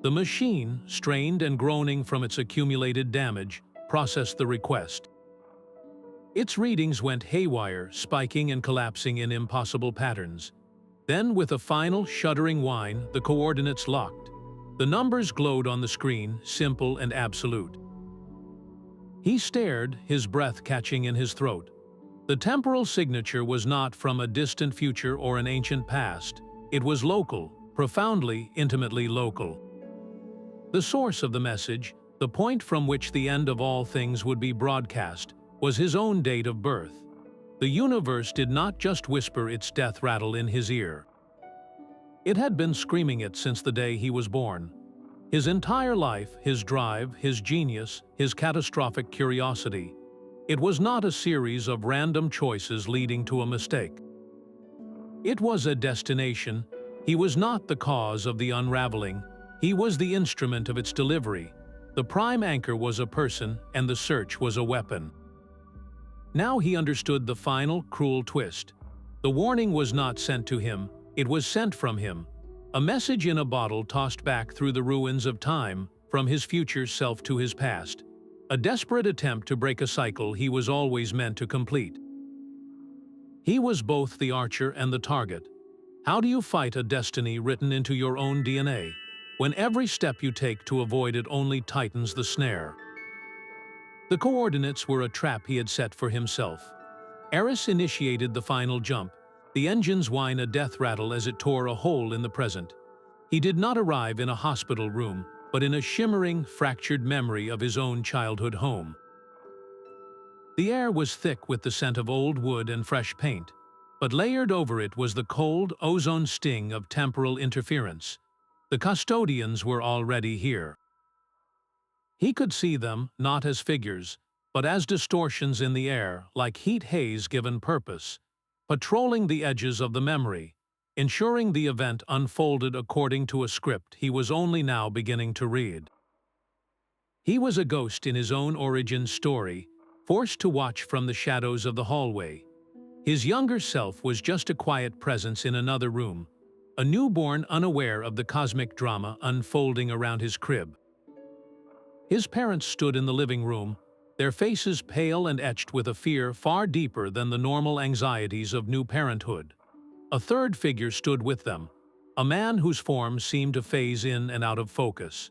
The machine, strained and groaning from its accumulated damage, processed the request. Its readings went haywire, spiking and collapsing in impossible patterns. Then, with a final, shuddering whine, the coordinates locked. The numbers glowed on the screen, simple and absolute. He stared, his breath catching in his throat. The temporal signature was not from a distant future or an ancient past. It was local, profoundly, intimately local. The source of the message, the point from which the end of all things would be broadcast, was his own date of birth. The universe did not just whisper its death rattle in his ear. It had been screaming it since the day he was born. His entire life, his drive, his genius, his catastrophic curiosity. It was not a series of random choices leading to a mistake. It was a destination. He was not the cause of the unraveling. He was the instrument of its delivery. The prime anchor was a person, and the search was a weapon. Now he understood the final, cruel twist. The warning was not sent to him, it was sent from him. A message in a bottle tossed back through the ruins of time, from his future self to his past. A desperate attempt to break a cycle he was always meant to complete. He was both the archer and the target. How do you fight a destiny written into your own DNA, when every step you take to avoid it only tightens the snare? The coordinates were a trap he had set for himself. Aris initiated the final jump, the engine's whine a death rattle as it tore a hole in the present. He did not arrive in a hospital room, but in a shimmering, fractured memory of his own childhood home. The air was thick with the scent of old wood and fresh paint, but layered over it was the cold, ozone sting of temporal interference. The custodians were already here. He could see them, not as figures, but as distortions in the air, like heat haze given purpose, patrolling the edges of the memory, ensuring the event unfolded according to a script he was only now beginning to read. He was a ghost in his own origin story, forced to watch from the shadows of the hallway. His younger self was just a quiet presence in another room, a newborn unaware of the cosmic drama unfolding around his crib. His parents stood in the living room, their faces pale and etched with a fear far deeper than the normal anxieties of new parenthood. A third figure stood with them, a man whose form seemed to phase in and out of focus.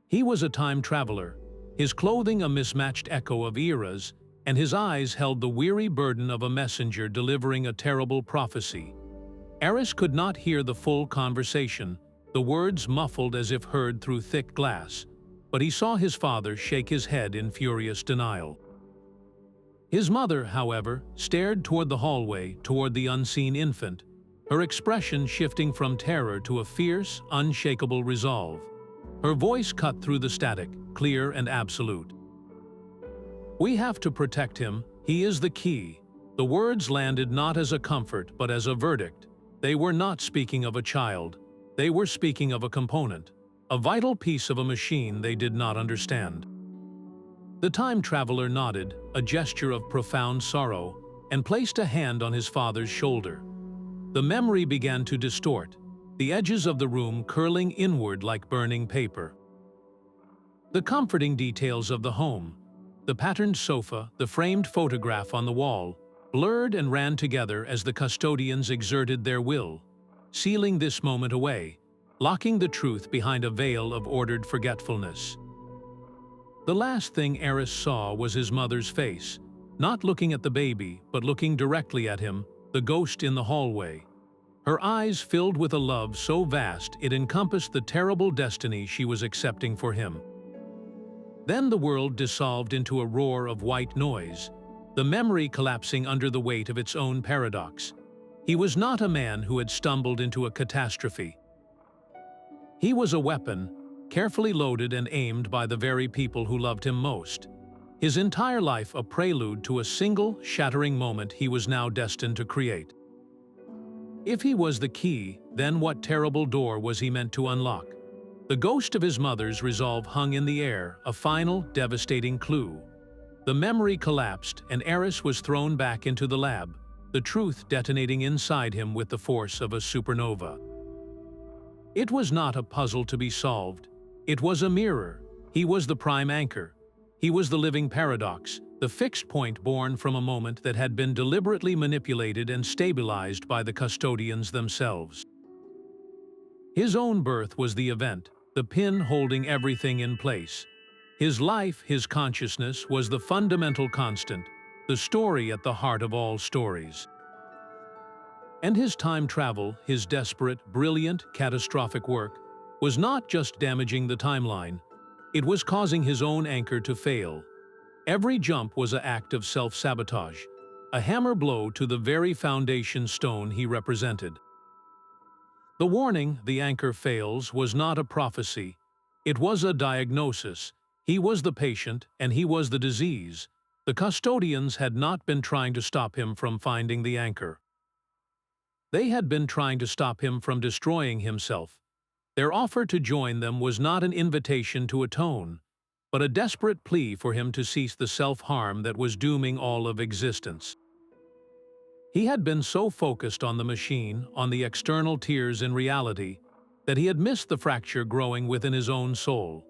He was a time traveler, his clothing a mismatched echo of eras, and his eyes held the weary burden of a messenger delivering a terrible prophecy. Aris could not hear the full conversation, the words muffled as if heard through thick glass, but he saw his father shake his head in furious denial. His mother, however, stared toward the hallway, toward the unseen infant, her expression shifting from terror to a fierce, unshakable resolve. Her voice cut through the static, clear and absolute. "We have to protect him. He is the key." The words landed not as a comfort, but as a verdict. They were not speaking of a child. They were speaking of a component, a vital piece of a machine they did not understand. The time traveler nodded, a gesture of profound sorrow, and placed a hand on his father's shoulder. The memory began to distort, the edges of the room curling inward like burning paper. The comforting details of the home, the patterned sofa, the framed photograph on the wall, blurred and ran together as the custodians exerted their will, sealing this moment away, locking the truth behind a veil of ordered forgetfulness. The last thing Aris saw was his mother's face, not looking at the baby, but looking directly at him, the ghost in the hallway. Her eyes filled with a love so vast it encompassed the terrible destiny she was accepting for him. Then the world dissolved into a roar of white noise, the memory collapsing under the weight of its own paradox. He was not a man who had stumbled into a catastrophe. He was a weapon, carefully loaded and aimed by the very people who loved him most. His entire life a prelude to a single, shattering moment he was now destined to create. If he was the key, then what terrible door was he meant to unlock? The ghost of his mother's resolve hung in the air, a final, devastating clue. The memory collapsed, and Aris was thrown back into the lab, the truth detonating inside him with the force of a supernova. It was not a puzzle to be solved. It was a mirror. He was the prime anchor. He was the living paradox, the fixed point born from a moment that had been deliberately manipulated and stabilized by the custodians themselves. His own birth was the event, the pin holding everything in place. His life, his consciousness, was the fundamental constant, the story at the heart of all stories. And his time travel, his desperate, brilliant, catastrophic work, was not just damaging the timeline, it was causing his own anchor to fail. Every jump was an act of self-sabotage, a hammer blow to the very foundation stone he represented. The warning, "the anchor fails," was not a prophecy. It was a diagnosis. He was the patient, and he was the disease. The custodians had not been trying to stop him from finding the anchor. They had been trying to stop him from destroying himself. Their offer to join them was not an invitation to atone, but a desperate plea for him to cease the self-harm that was dooming all of existence. He had been so focused on the machine, on the external tears in reality, that he had missed the fracture growing within his own soul.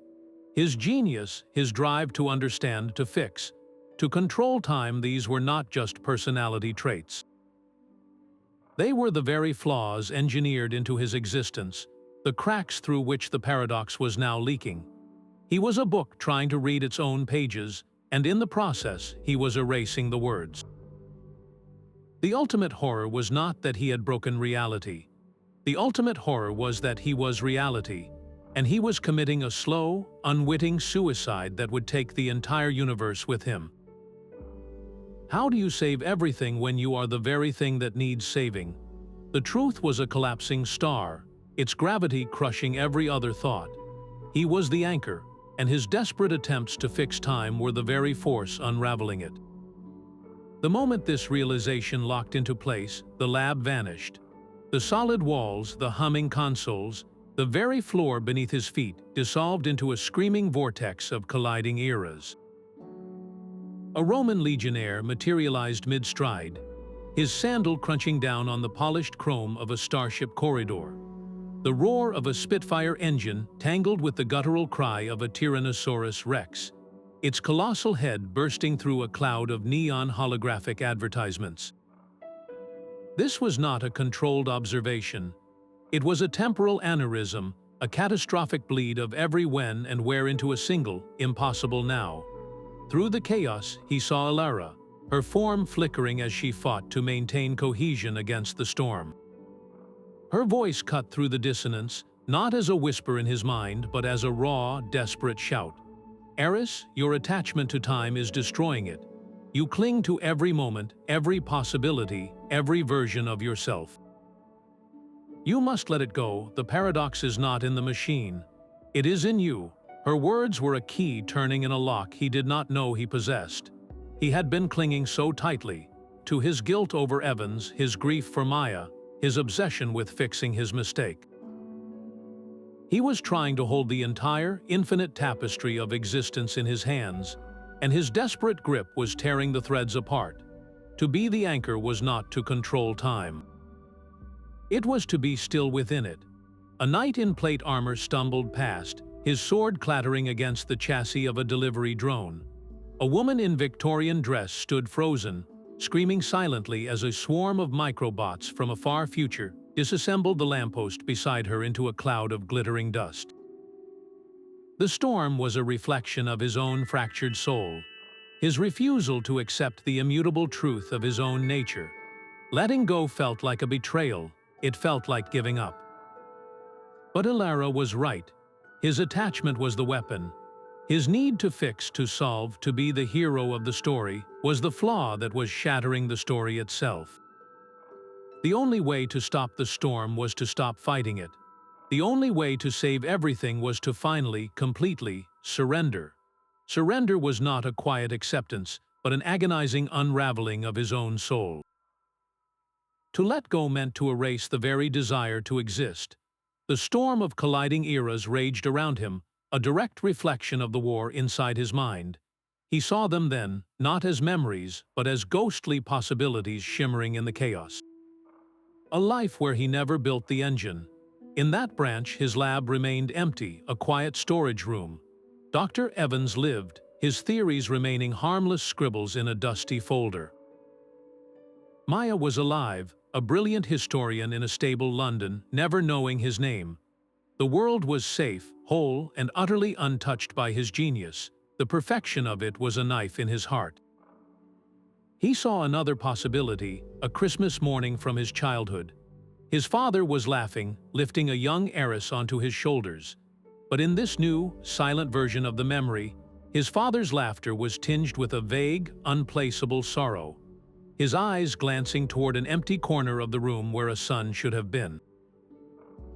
His genius, his drive to understand, to fix, to control time, these were not just personality traits. They were the very flaws engineered into his existence, the cracks through which the paradox was now leaking. He was a book trying to read its own pages, and in the process, he was erasing the words. The ultimate horror was not that he had broken reality. The ultimate horror was that he was reality, and he was committing a slow, unwitting suicide that would take the entire universe with him. How do you save everything when you are the very thing that needs saving? The truth was a collapsing star, its gravity crushing every other thought. He was the anchor, and his desperate attempts to fix time were the very force unraveling it. The moment this realization locked into place, the lab vanished. The solid walls, the humming consoles, the very floor beneath his feet dissolved into a screaming vortex of colliding eras. A Roman legionnaire materialized mid-stride, his sandal crunching down on the polished chrome of a starship corridor. The roar of a Spitfire engine tangled with the guttural cry of a Tyrannosaurus Rex, its colossal head bursting through a cloud of neon holographic advertisements. This was not a controlled observation. It was a temporal aneurysm, a catastrophic bleed of every when and where into a single, impossible now. Through the chaos, he saw Alara, her form flickering as she fought to maintain cohesion against the storm. Her voice cut through the dissonance, not as a whisper in his mind, but as a raw, desperate shout. Aris, your attachment to time is destroying it. You cling to every moment, every possibility, every version of yourself. You must let it go. The paradox is not in the machine. It is in you. Her words were a key turning in a lock he did not know he possessed. He had been clinging so tightly to his guilt over Evans, his grief for Maya, his obsession with fixing his mistake. He was trying to hold the entire, infinite tapestry of existence in his hands, and his desperate grip was tearing the threads apart. To be the anchor was not to control time. It was to be still within it. A knight in plate armor stumbled past, his sword clattering against the chassis of a delivery drone. A woman in Victorian dress stood frozen, screaming silently as a swarm of microbots from a far future disassembled the lamppost beside her into a cloud of glittering dust. The storm was a reflection of his own fractured soul, his refusal to accept the immutable truth of his own nature. Letting go felt like a betrayal, it felt like giving up. But Alara was right. His attachment was the weapon. His need to fix, to solve, to be the hero of the story was the flaw that was shattering the story itself. The only way to stop the storm was to stop fighting it. The only way to save everything was to finally, completely, surrender. Surrender was not a quiet acceptance, but an agonizing unraveling of his own soul. To let go meant to erase the very desire to exist. The storm of colliding eras raged around him, a direct reflection of the war inside his mind. He saw them then, not as memories, but as ghostly possibilities shimmering in the chaos. A life where he never built the engine. In that branch, his lab remained empty, a quiet storage room. Dr. Evans lived, his theories remaining harmless scribbles in a dusty folder. Maya was alive, a brilliant historian in a stable London, never knowing his name. The world was safe, whole, and utterly untouched by his genius. The perfection of it was a knife in his heart. He saw another possibility, a Christmas morning from his childhood. His father was laughing, lifting a young Aris onto his shoulders. But in this new, silent version of the memory, his father's laughter was tinged with a vague, unplaceable sorrow, his eyes glancing toward an empty corner of the room where a son should have been.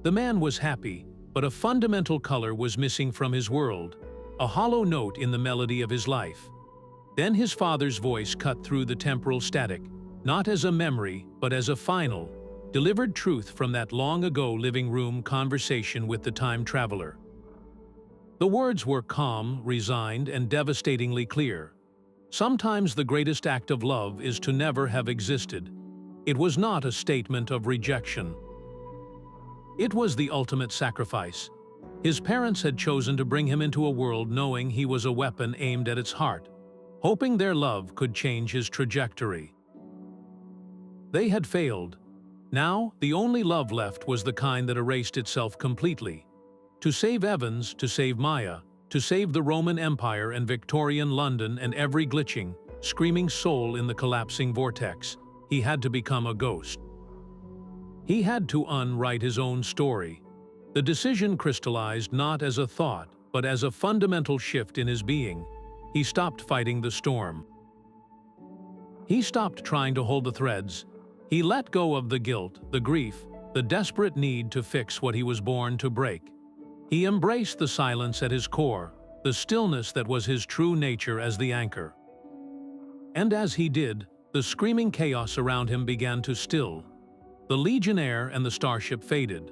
The man was happy, but a fundamental color was missing from his world, a hollow note in the melody of his life. Then his father's voice cut through the temporal static, not as a memory, but as a final, delivered truth from that long-ago living room conversation with the time traveler. The words were calm, resigned, and devastatingly clear. Sometimes the greatest act of love is to never have existed. It was not a statement of rejection. It was the ultimate sacrifice. His parents had chosen to bring him into a world knowing he was a weapon aimed at its heart, hoping their love could change his trajectory. They had failed. Now, the only love left was the kind that erased itself completely. To save Evans, to save Maya, to save the Roman Empire and Victorian London and every glitching, screaming soul in the collapsing vortex, he had to become a ghost. He had to unwrite his own story. The decision crystallized not as a thought, but as a fundamental shift in his being. He stopped fighting the storm. He stopped trying to hold the threads. He let go of the guilt, the grief, the desperate need to fix what he was born to break. He embraced the silence at his core, the stillness that was his true nature as the anchor. And as he did, the screaming chaos around him began to still. The Legionnaire and the starship faded.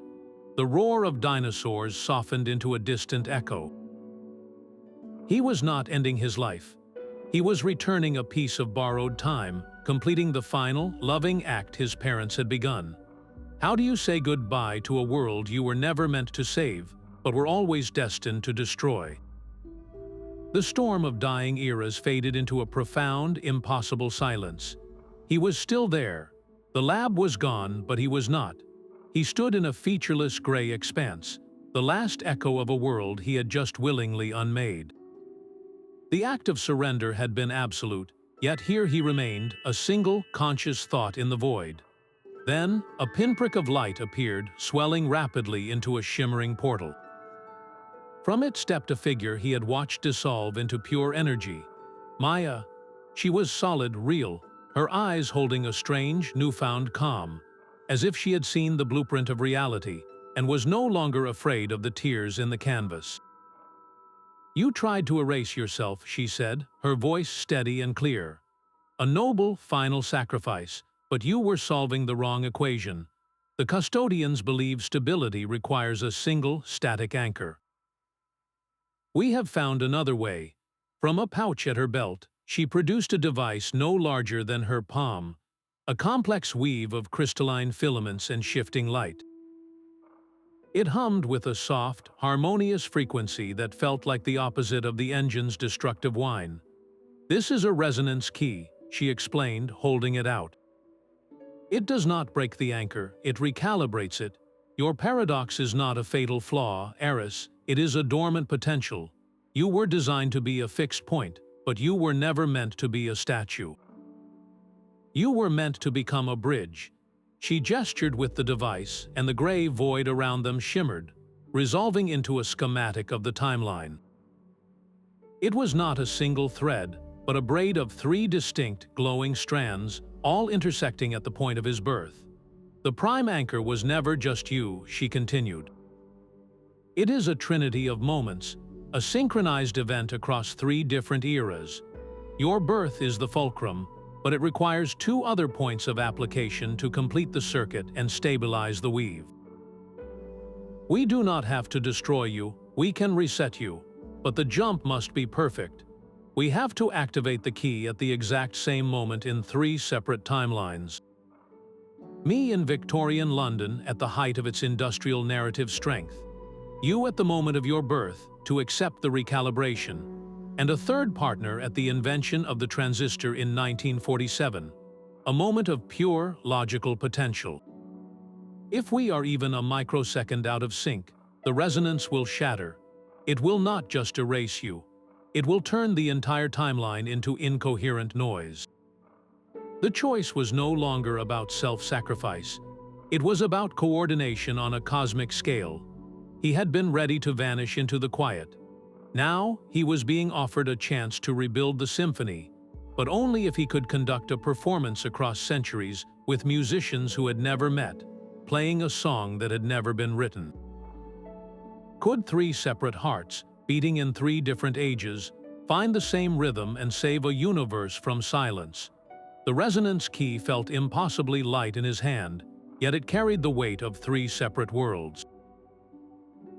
The roar of dinosaurs softened into a distant echo. He was not ending his life. He was returning a piece of borrowed time, completing the final, loving act his parents had begun. How do you say goodbye to a world you were never meant to save, but were always destined to destroy? The storm of dying eras faded into a profound, impossible silence. He was still there. The lab was gone, but he was not. He stood in a featureless gray expanse, the last echo of a world he had just willingly unmade. The act of surrender had been absolute, yet here he remained, a single, conscious thought in the void. Then, a pinprick of light appeared, swelling rapidly into a shimmering portal. From it stepped a figure he had watched dissolve into pure energy. Maya. She was solid, real, her eyes holding a strange, newfound calm, as if she had seen the blueprint of reality and was no longer afraid of the tears in the canvas. "You tried to erase yourself," she said, her voice steady and clear. "A noble, final sacrifice, but you were solving the wrong equation. The custodians believe stability requires a single, static anchor. We have found another way." From a pouch at her belt, she produced a device no larger than her palm, a complex weave of crystalline filaments and shifting light. It hummed with a soft, harmonious frequency that felt like the opposite of the engine's destructive whine. "This is a resonance key," she explained, holding it out. "It does not break the anchor, it recalibrates it. Your paradox is not a fatal flaw, Aris, it is a dormant potential. You were designed to be a fixed point, but you were never meant to be a statue. You were meant to become a bridge." She gestured with the device, and the gray void around them shimmered, resolving into a schematic of the timeline. It was not a single thread, but a braid of 3 distinct, glowing strands, all intersecting at the point of his birth. "The prime anchor was never just you," she continued. "It is a trinity of moments, a synchronized event across 3 different eras. Your birth is the fulcrum, but it requires 2 other points of application to complete the circuit and stabilize the weave. We do not have to destroy you, we can reset you, but the jump must be perfect. We have to activate the key at the exact same moment in 3 separate timelines. Me in Victorian London at the height of its industrial narrative strength. You at the moment of your birth, to accept the recalibration. And a third partner at the invention of the transistor in 1947, a moment of pure, logical potential. If we are even a microsecond out of sync, the resonance will shatter. It will not just erase you. It will turn the entire timeline into incoherent noise." The choice was no longer about self-sacrifice. It was about coordination on a cosmic scale. He had been ready to vanish into the quiet. Now, he was being offered a chance to rebuild the symphony, but only if he could conduct a performance across centuries with musicians who had never met, playing a song that had never been written. Could 3 separate hearts, beating in 3 different ages, find the same rhythm and save a universe from silence? The resonance key felt impossibly light in his hand, yet it carried the weight of 3 separate worlds.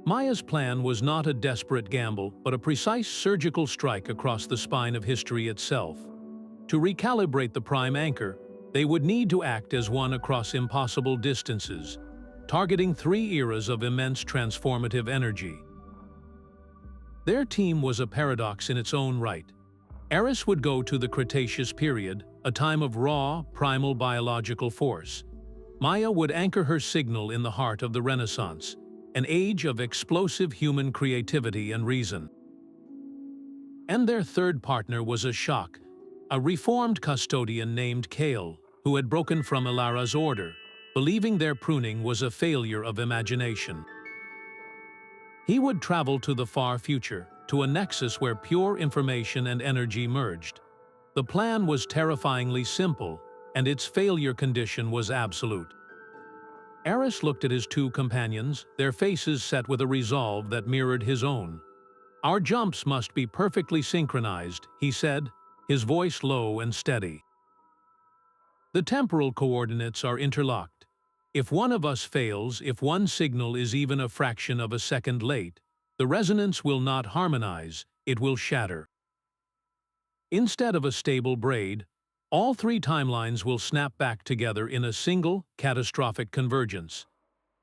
Maya's plan was not a desperate gamble, but a precise surgical strike across the spine of history itself. To recalibrate the prime anchor, they would need to act as one across impossible distances, targeting 3 eras of immense transformative energy. Their team was a paradox in its own right. Aris would go to the Cretaceous period, a time of raw, primal biological force. Maya would anchor her signal in the heart of the Renaissance, an age of explosive human creativity and reason. And their third partner was a shock, a reformed custodian named Kale, who had broken from Ilara's order, believing their pruning was a failure of imagination. He would travel to the far future, to a nexus where pure information and energy merged. The plan was terrifyingly simple, and its failure condition was absolute. Aris looked at his two companions, their faces set with a resolve that mirrored his own. "Our jumps must be perfectly synchronized," he said, his voice low and steady. "The temporal coordinates are interlocked. If one of us fails, if one signal is even a fraction of a second late, the resonance will not harmonize, it will shatter. Instead of a stable braid, all three timelines will snap back together in a single, catastrophic convergence.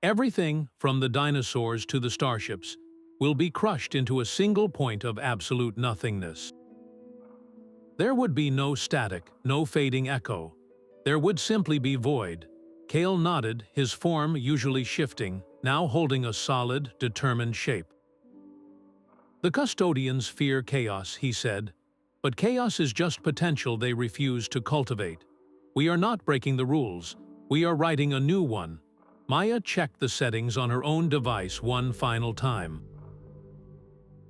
Everything, from the dinosaurs to the starships, will be crushed into a single point of absolute nothingness. There would be no static, no fading echo. There would simply be void." Kale nodded, his form usually shifting, now holding a solid, determined shape. "The custodians fear chaos," he said, "but chaos is just potential they refuse to cultivate. We are not breaking the rules, we are writing a new one." Maya checked the settings on her own device one final time.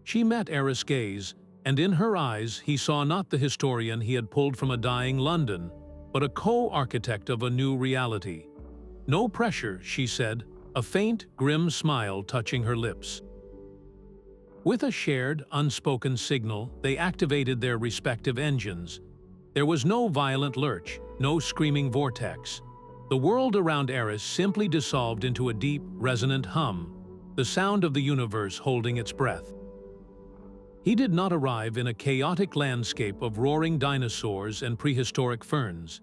She met Aris' gaze, and in her eyes he saw not the historian he had pulled from a dying London, but a co-architect of a new reality. "No pressure," she said, a faint, grim smile touching her lips. With a shared, unspoken signal, they activated their respective engines. There was no violent lurch, no screaming vortex. The world around Aris simply dissolved into a deep, resonant hum, the sound of the universe holding its breath. He did not arrive in a chaotic landscape of roaring dinosaurs and prehistoric ferns.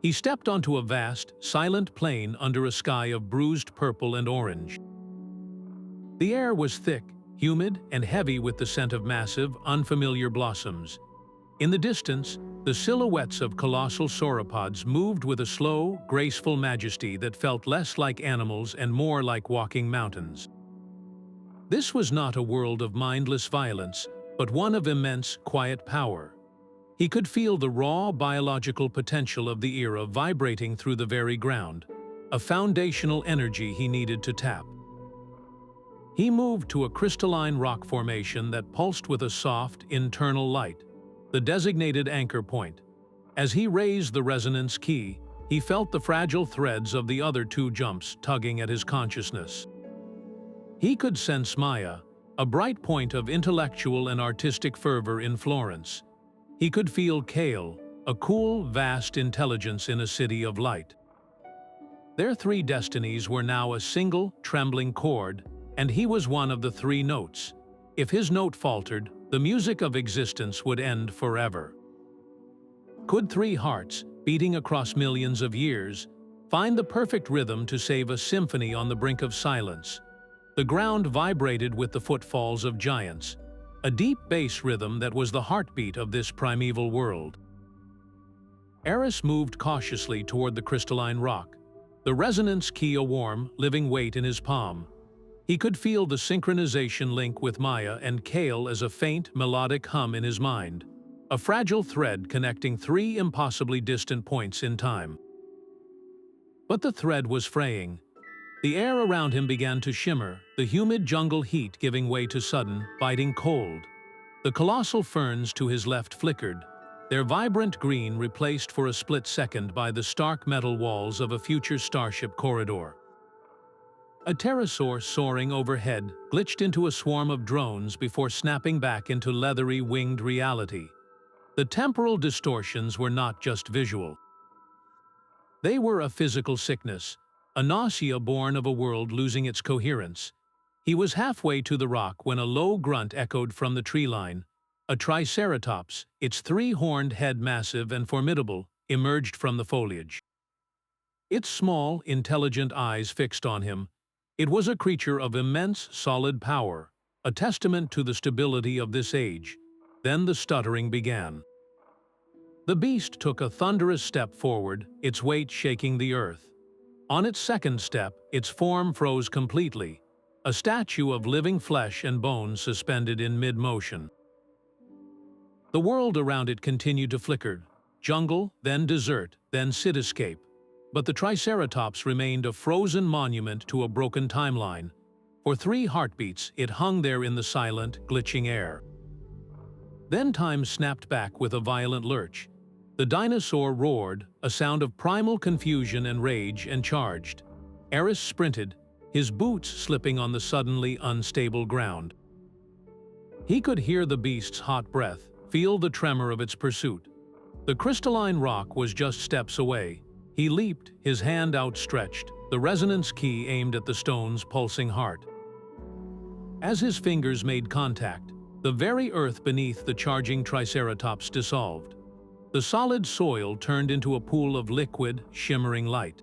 He stepped onto a vast, silent plain under a sky of bruised purple and orange. The air was thick, humid, and heavy with the scent of massive, unfamiliar blossoms. In the distance, the silhouettes of colossal sauropods moved with a slow, graceful majesty that felt less like animals and more like walking mountains. This was not a world of mindless violence, but one of immense, quiet power. He could feel the raw biological potential of the era vibrating through the very ground, a foundational energy he needed to tap. He moved to a crystalline rock formation that pulsed with a soft, internal light, the designated anchor point. As he raised the resonance key, he felt the fragile threads of the other two jumps tugging at his consciousness. He could sense Maya, a bright point of intellectual and artistic fervor in Florence. He could feel Kale, a cool, vast intelligence in a city of light. Their three destinies were now a single, trembling chord, and he was one of the three notes. If his note faltered, the music of existence would end forever. Could three hearts, beating across millions of years, find the perfect rhythm to save a symphony on the brink of silence? The ground vibrated with the footfalls of giants, a deep bass rhythm that was the heartbeat of this primeval world. Aris moved cautiously toward the crystalline rock, the resonance key a warm, living weight in his palm. He could feel the synchronization link with Maya and Kale as a faint, melodic hum in his mind, a fragile thread connecting three impossibly distant points in time. But the thread was fraying. The air around him began to shimmer, the humid jungle heat giving way to sudden, biting cold. The colossal ferns to his left flickered, their vibrant green replaced for a split second by the stark metal walls of a future starship corridor. A pterosaur soaring overhead glitched into a swarm of drones before snapping back into leathery winged reality. The temporal distortions were not just visual. They were a physical sickness, a nausea born of a world losing its coherence. He was halfway to the rock when a low grunt echoed from the tree line. A triceratops, its three-horned head massive and formidable, emerged from the foliage. Its small, intelligent eyes fixed on him. It was a creature of immense, solid power, a testament to the stability of this age. Then the stuttering began. The beast took a thunderous step forward, its weight shaking the earth. On its second step, its form froze completely, a statue of living flesh and bones suspended in mid-motion. The world around it continued to flicker. Jungle, then desert, then cityscape. But the Triceratops remained a frozen monument to a broken timeline. For 3 heartbeats, it hung there in the silent, glitching air. Then time snapped back with a violent lurch. The dinosaur roared, a sound of primal confusion and rage, and charged. Aris sprinted, his boots slipping on the suddenly unstable ground. He could hear the beast's hot breath, feel the tremor of its pursuit. The crystalline rock was just steps away. He leaped, his hand outstretched, the resonance key aimed at the stone's pulsing heart. As his fingers made contact, the very earth beneath the charging Triceratops dissolved. The solid soil turned into a pool of liquid, shimmering light.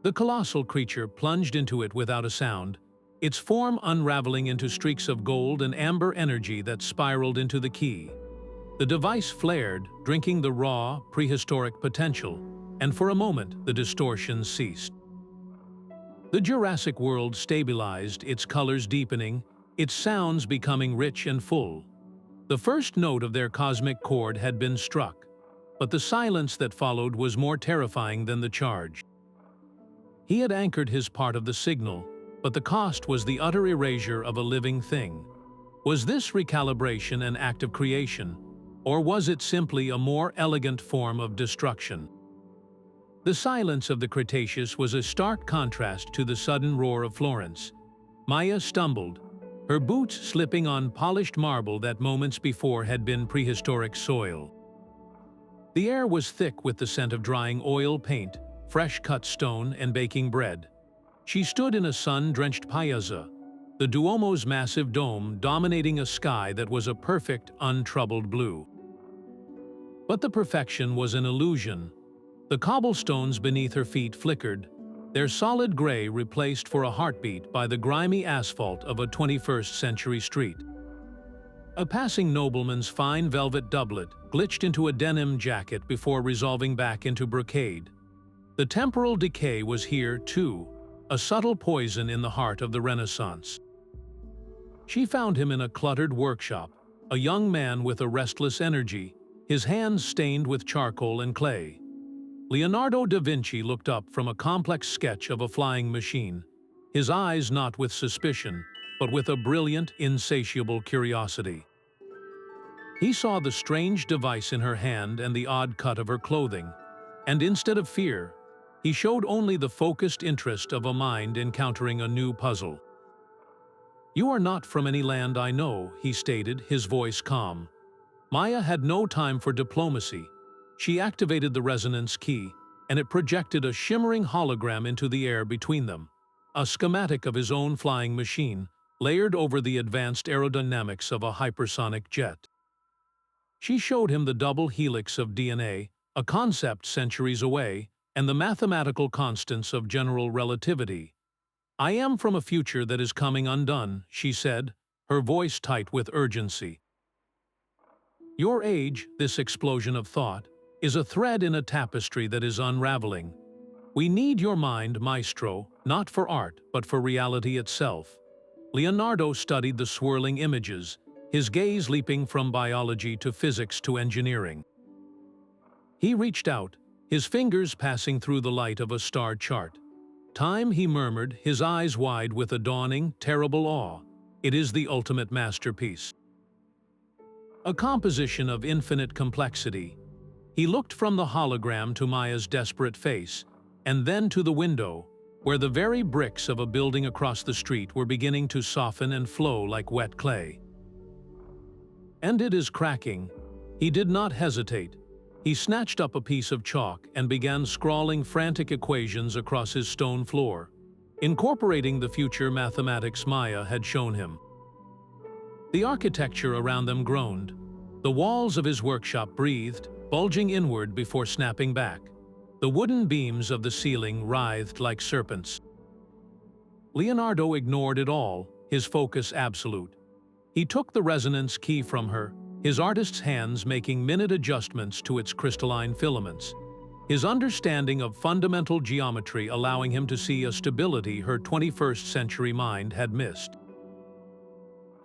The colossal creature plunged into it without a sound, its form unraveling into streaks of gold and amber energy that spiraled into the key. The device flared, drinking the raw, prehistoric potential, and for a moment the distortions ceased. The Jurassic world stabilized, its colors deepening, its sounds becoming rich and full. The first note of their cosmic chord had been struck, but the silence that followed was more terrifying than the charge. He had anchored his part of the signal, but the cost was the utter erasure of a living thing. Was this recalibration an act of creation, or was it simply a more elegant form of destruction? The silence of the Cretaceous was a stark contrast to the sudden roar of Florence. Maya stumbled, her boots slipping on polished marble that moments before had been prehistoric soil. The air was thick with the scent of drying oil paint, fresh-cut stone, and baking bread. She stood in a sun-drenched piazza, the Duomo's massive dome dominating a sky that was a perfect, untroubled blue. But the perfection was an illusion. The cobblestones beneath her feet flickered, their solid gray replaced for a heartbeat by the grimy asphalt of a 21st-century street. A passing nobleman's fine velvet doublet glitched into a denim jacket before resolving back into brocade. The temporal decay was here, too, a subtle poison in the heart of the Renaissance. She found him in a cluttered workshop, a young man with a restless energy, his hands stained with charcoal and clay. Leonardo da Vinci looked up from a complex sketch of a flying machine, his eyes not with suspicion, but with a brilliant, insatiable curiosity. He saw the strange device in her hand and the odd cut of her clothing, and instead of fear, he showed only the focused interest of a mind encountering a new puzzle. "You are not from any land I know," he stated, his voice calm. Maya had no time for diplomacy. She activated the resonance key, and it projected a shimmering hologram into the air between them, a schematic of his own flying machine, layered over the advanced aerodynamics of a hypersonic jet. She showed him the double helix of DNA, a concept centuries away, and the mathematical constants of general relativity. "I am from a future that is coming undone," she said, her voice tight with urgency. "Your age, this explosion of thought, is a thread in a tapestry that is unraveling. We need your mind, maestro, not for art, but for reality itself." Leonardo studied the swirling images, his gaze leaping from biology to physics to engineering. He reached out, his fingers passing through the light of a star chart. "Time," he murmured, his eyes wide with a dawning, terrible awe. "It is the ultimate masterpiece. A composition of infinite complexity." He looked from the hologram to Maya's desperate face, and then to the window, where the very bricks of a building across the street were beginning to soften and flow like wet clay. "And it is cracking." He did not hesitate. He snatched up a piece of chalk and began scrawling frantic equations across his stone floor, incorporating the future mathematics Maya had shown him. The architecture around them groaned. The walls of his workshop breathed, bulging inward before snapping back. The wooden beams of the ceiling writhed like serpents. Leonardo ignored it all, his focus absolute. He took the resonance key from her, his artist's hands making minute adjustments to its crystalline filaments, his understanding of fundamental geometry allowing him to see a stability her 21st-century mind had missed.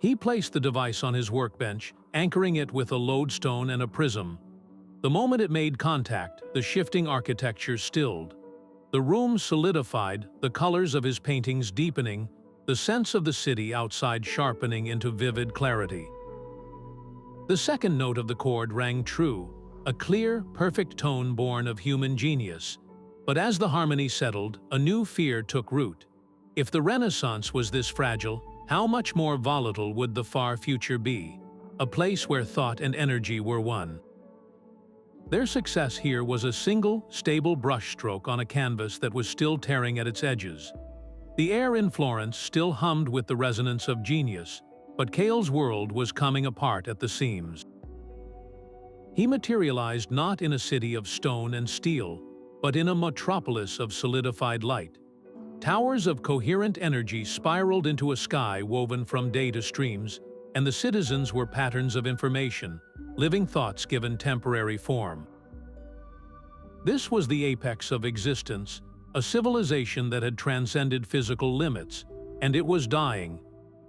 He placed the device on his workbench, anchoring it with a lodestone and a prism. The moment it made contact, the shifting architecture stilled. The room solidified, the colors of his paintings deepening, the sense of the city outside sharpening into vivid clarity. The second note of the chord rang true, a clear, perfect tone born of human genius. But as the harmony settled, a new fear took root. If the Renaissance was this fragile, how much more volatile would the far future be? A place where thought and energy were one. Their success here was a single, stable brushstroke on a canvas that was still tearing at its edges. The air in Florence still hummed with the resonance of genius, but Kale's world was coming apart at the seams. He materialized not in a city of stone and steel, but in a metropolis of solidified light. Towers of coherent energy spiraled into a sky woven from data streams, and the citizens were patterns of information, living thoughts given temporary form. This was the apex of existence, a civilization that had transcended physical limits, and it was dying.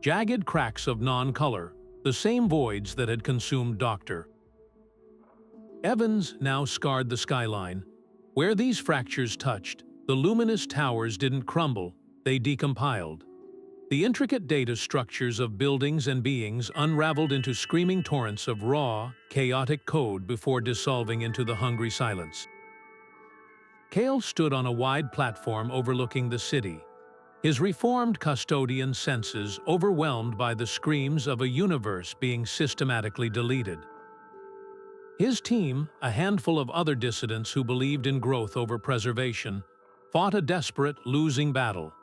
Jagged cracks of non-color, the same voids that had consumed Dr. Evans now scarred the skyline. Where these fractures touched, the luminous towers didn't crumble, they decompiled. The intricate data structures of buildings and beings unraveled into screaming torrents of raw, chaotic code before dissolving into the hungry silence. Kale stood on a wide platform overlooking the city, his reformed custodian senses overwhelmed by the screams of a universe being systematically deleted. His team, a handful of other dissidents who believed in growth over preservation, fought a desperate, losing battle.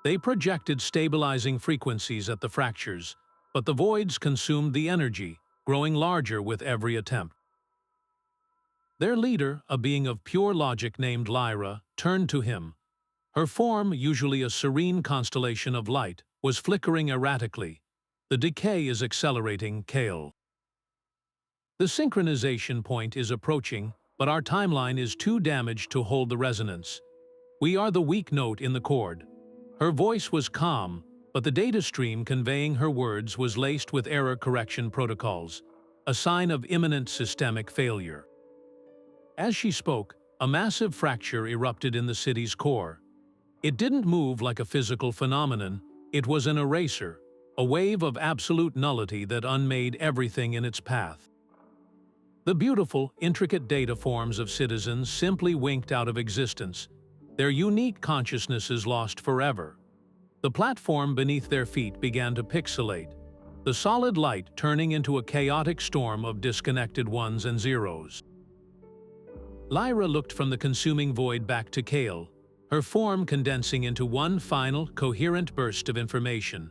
They projected stabilizing frequencies at the fractures, but the voids consumed the energy, growing larger with every attempt. Their leader, a being of pure logic named Lyra, turned to him. Her form, usually a serene constellation of light, was flickering erratically. The decay is accelerating, Kale. The synchronization point is approaching, but our timeline is too damaged to hold the resonance. We are the weak note in the chord. Her voice was calm, but the data stream conveying her words was laced with error correction protocols, a sign of imminent systemic failure. As she spoke, a massive fracture erupted in the city's core. It didn't move like a physical phenomenon, it was an eraser, a wave of absolute nullity that unmade everything in its path. The beautiful, intricate data forms of citizens simply winked out of existence, their unique consciousnesses lost forever. The platform beneath their feet began to pixelate, the solid light turning into a chaotic storm of disconnected ones and zeros. Lyra looked from the consuming void back to Kale, her form condensing into one final, coherent burst of information.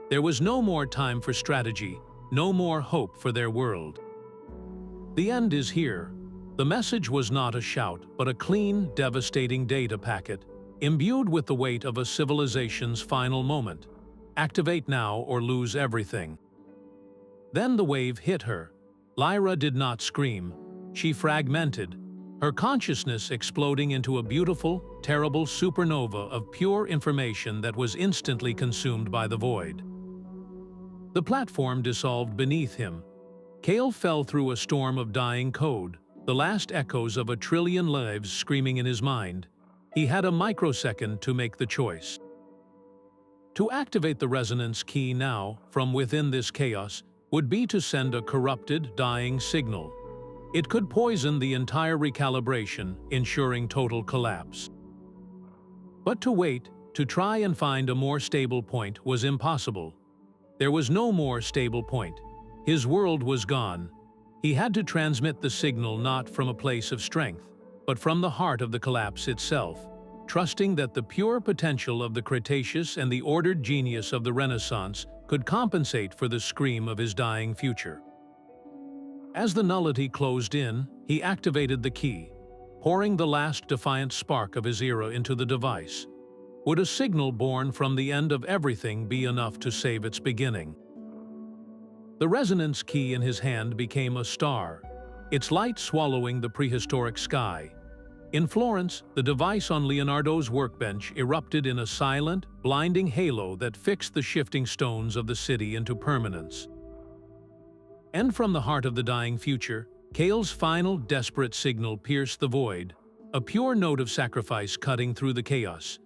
There was no more time for strategy, no more hope for their world. The end is here. The message was not a shout, but a clean, devastating data packet, imbued with the weight of a civilization's final moment. Activate now or lose everything. Then the wave hit her. Lyra did not scream. She fragmented, her consciousness exploding into a beautiful, terrible supernova of pure information that was instantly consumed by the void. The platform dissolved beneath him. Kale fell through a storm of dying code, the last echoes of a trillion lives screaming in his mind. He had a microsecond to make the choice. To activate the resonance key now, from within this chaos, would be to send a corrupted, dying signal. It could poison the entire recalibration, ensuring total collapse. But to wait, to try and find a more stable point, was impossible. There was no more stable point. His world was gone. He had to transmit the signal not from a place of strength, but from the heart of the collapse itself, trusting that the pure potential of the Cretaceous and the ordered genius of the Renaissance could compensate for the scream of his dying future. As the nullity closed in, he activated the key, pouring the last defiant spark of his era into the device. Would a signal born from the end of everything be enough to save its beginning? The resonance key in his hand became a star, its light swallowing the prehistoric sky. In Florence, the device on Leonardo's workbench erupted in a silent, blinding halo that fixed the shifting stones of the city into permanence. And from the heart of the dying future, Kale's final, desperate signal pierced the void, a pure note of sacrifice cutting through the chaos.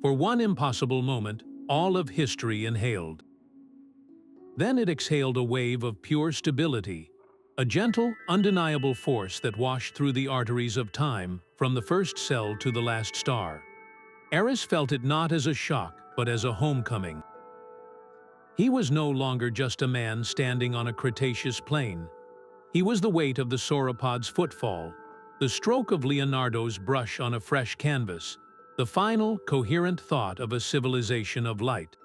For one impossible moment, all of history inhaled. Then it exhaled a wave of pure stability, a gentle, undeniable force that washed through the arteries of time, from the first cell to the last star. Aris felt it not as a shock, but as a homecoming. He was no longer just a man standing on a Cretaceous plain. He was the weight of the sauropod's footfall, the stroke of Leonardo's brush on a fresh canvas, the final, coherent thought of a civilization of light.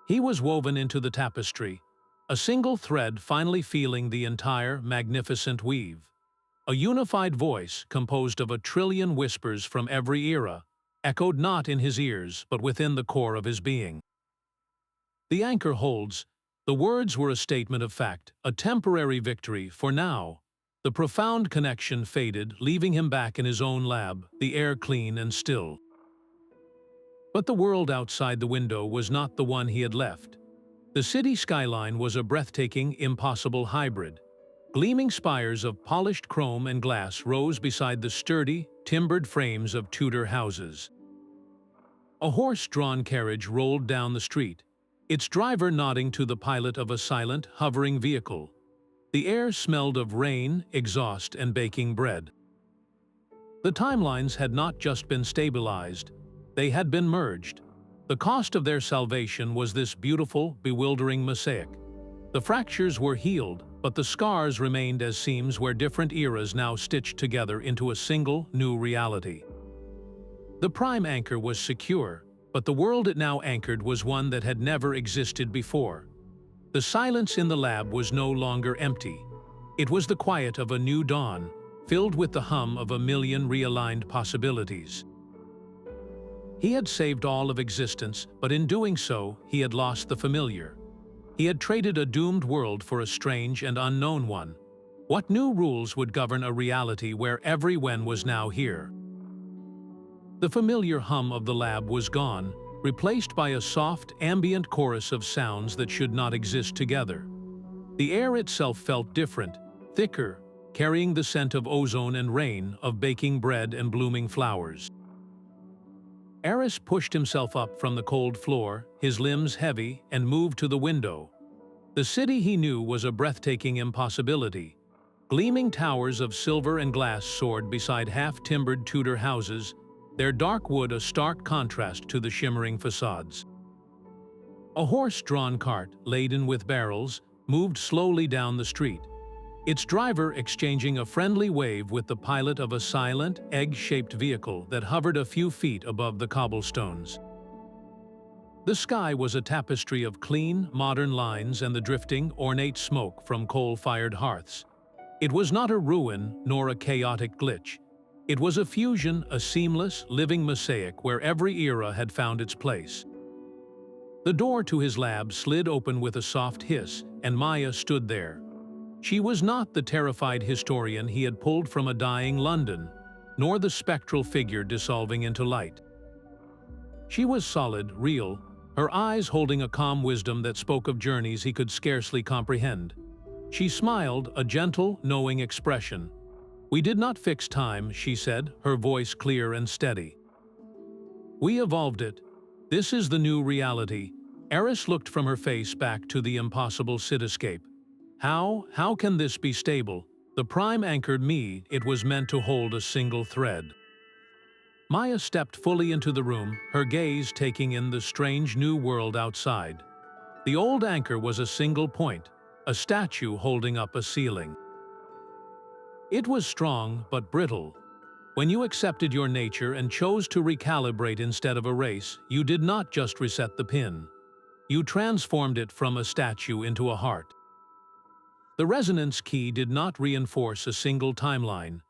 He was woven into the tapestry, a single thread finally feeling the entire, magnificent weave. A unified voice, composed of a trillion whispers from every era, echoed not in his ears, but within the core of his being. The anchor holds. The words were a statement of fact, a temporary victory for now. The profound connection faded, leaving him back in his own lab, the air clean and still. But the world outside the window was not the one he had left. The city skyline was a breathtaking, impossible hybrid. Gleaming spires of polished chrome and glass rose beside the sturdy, timbered frames of Tudor houses. A horse-drawn carriage rolled down the street, its driver nodding to the pilot of a silent, hovering vehicle. The air smelled of rain, exhaust, and baking bread. The timelines had not just been stabilized, they had been merged. The cost of their salvation was this beautiful, bewildering mosaic. The fractures were healed, but the scars remained as seams where different eras now stitched together into a single, new reality. The prime anchor was secure, but the world it now anchored was one that had never existed before. The silence in the lab was no longer empty. It was the quiet of a new dawn, filled with the hum of a million realigned possibilities. He had saved all of existence, but in doing so, he had lost the familiar. He had traded a doomed world for a strange and unknown one. What new rules would govern a reality where every when was now here? The familiar hum of the lab was gone, replaced by a soft, ambient chorus of sounds that should not exist together. The air itself felt different, thicker, carrying the scent of ozone and rain, of baking bread and blooming flowers. Aris pushed himself up from the cold floor, his limbs heavy, and moved to the window. The city he knew was a breathtaking impossibility. Gleaming towers of silver and glass soared beside half-timbered Tudor houses, their dark wood a stark contrast to the shimmering facades. A horse-drawn cart, laden with barrels, moved slowly down the street, its driver exchanging a friendly wave with the pilot of a silent, egg-shaped vehicle that hovered a few feet above the cobblestones. The sky was a tapestry of clean, modern lines and the drifting, ornate smoke from coal-fired hearths. It was not a ruin nor a chaotic glitch. It was a fusion, a seamless, living mosaic where every era had found its place. The door to his lab slid open with a soft hiss, and Maya stood there. She was not the terrified historian he had pulled from a dying London, nor the spectral figure dissolving into light. She was solid, real, her eyes holding a calm wisdom that spoke of journeys he could scarcely comprehend. She smiled, a gentle, knowing expression. "We did not fix time," she said, her voice clear and steady. "We evolved it. This is the new reality." Aris looked from her face back to the impossible cityscape. How can this be stable? The prime anchored me, it was meant to hold a single thread. Maya stepped fully into the room, her gaze taking in the strange new world outside. The old anchor was a single point, a statue holding up a ceiling. It was strong but brittle. When you accepted your nature and chose to recalibrate instead of erase, you did not just reset the pin. You transformed it from a statue into a heart. The resonance key did not reinforce a single timeline.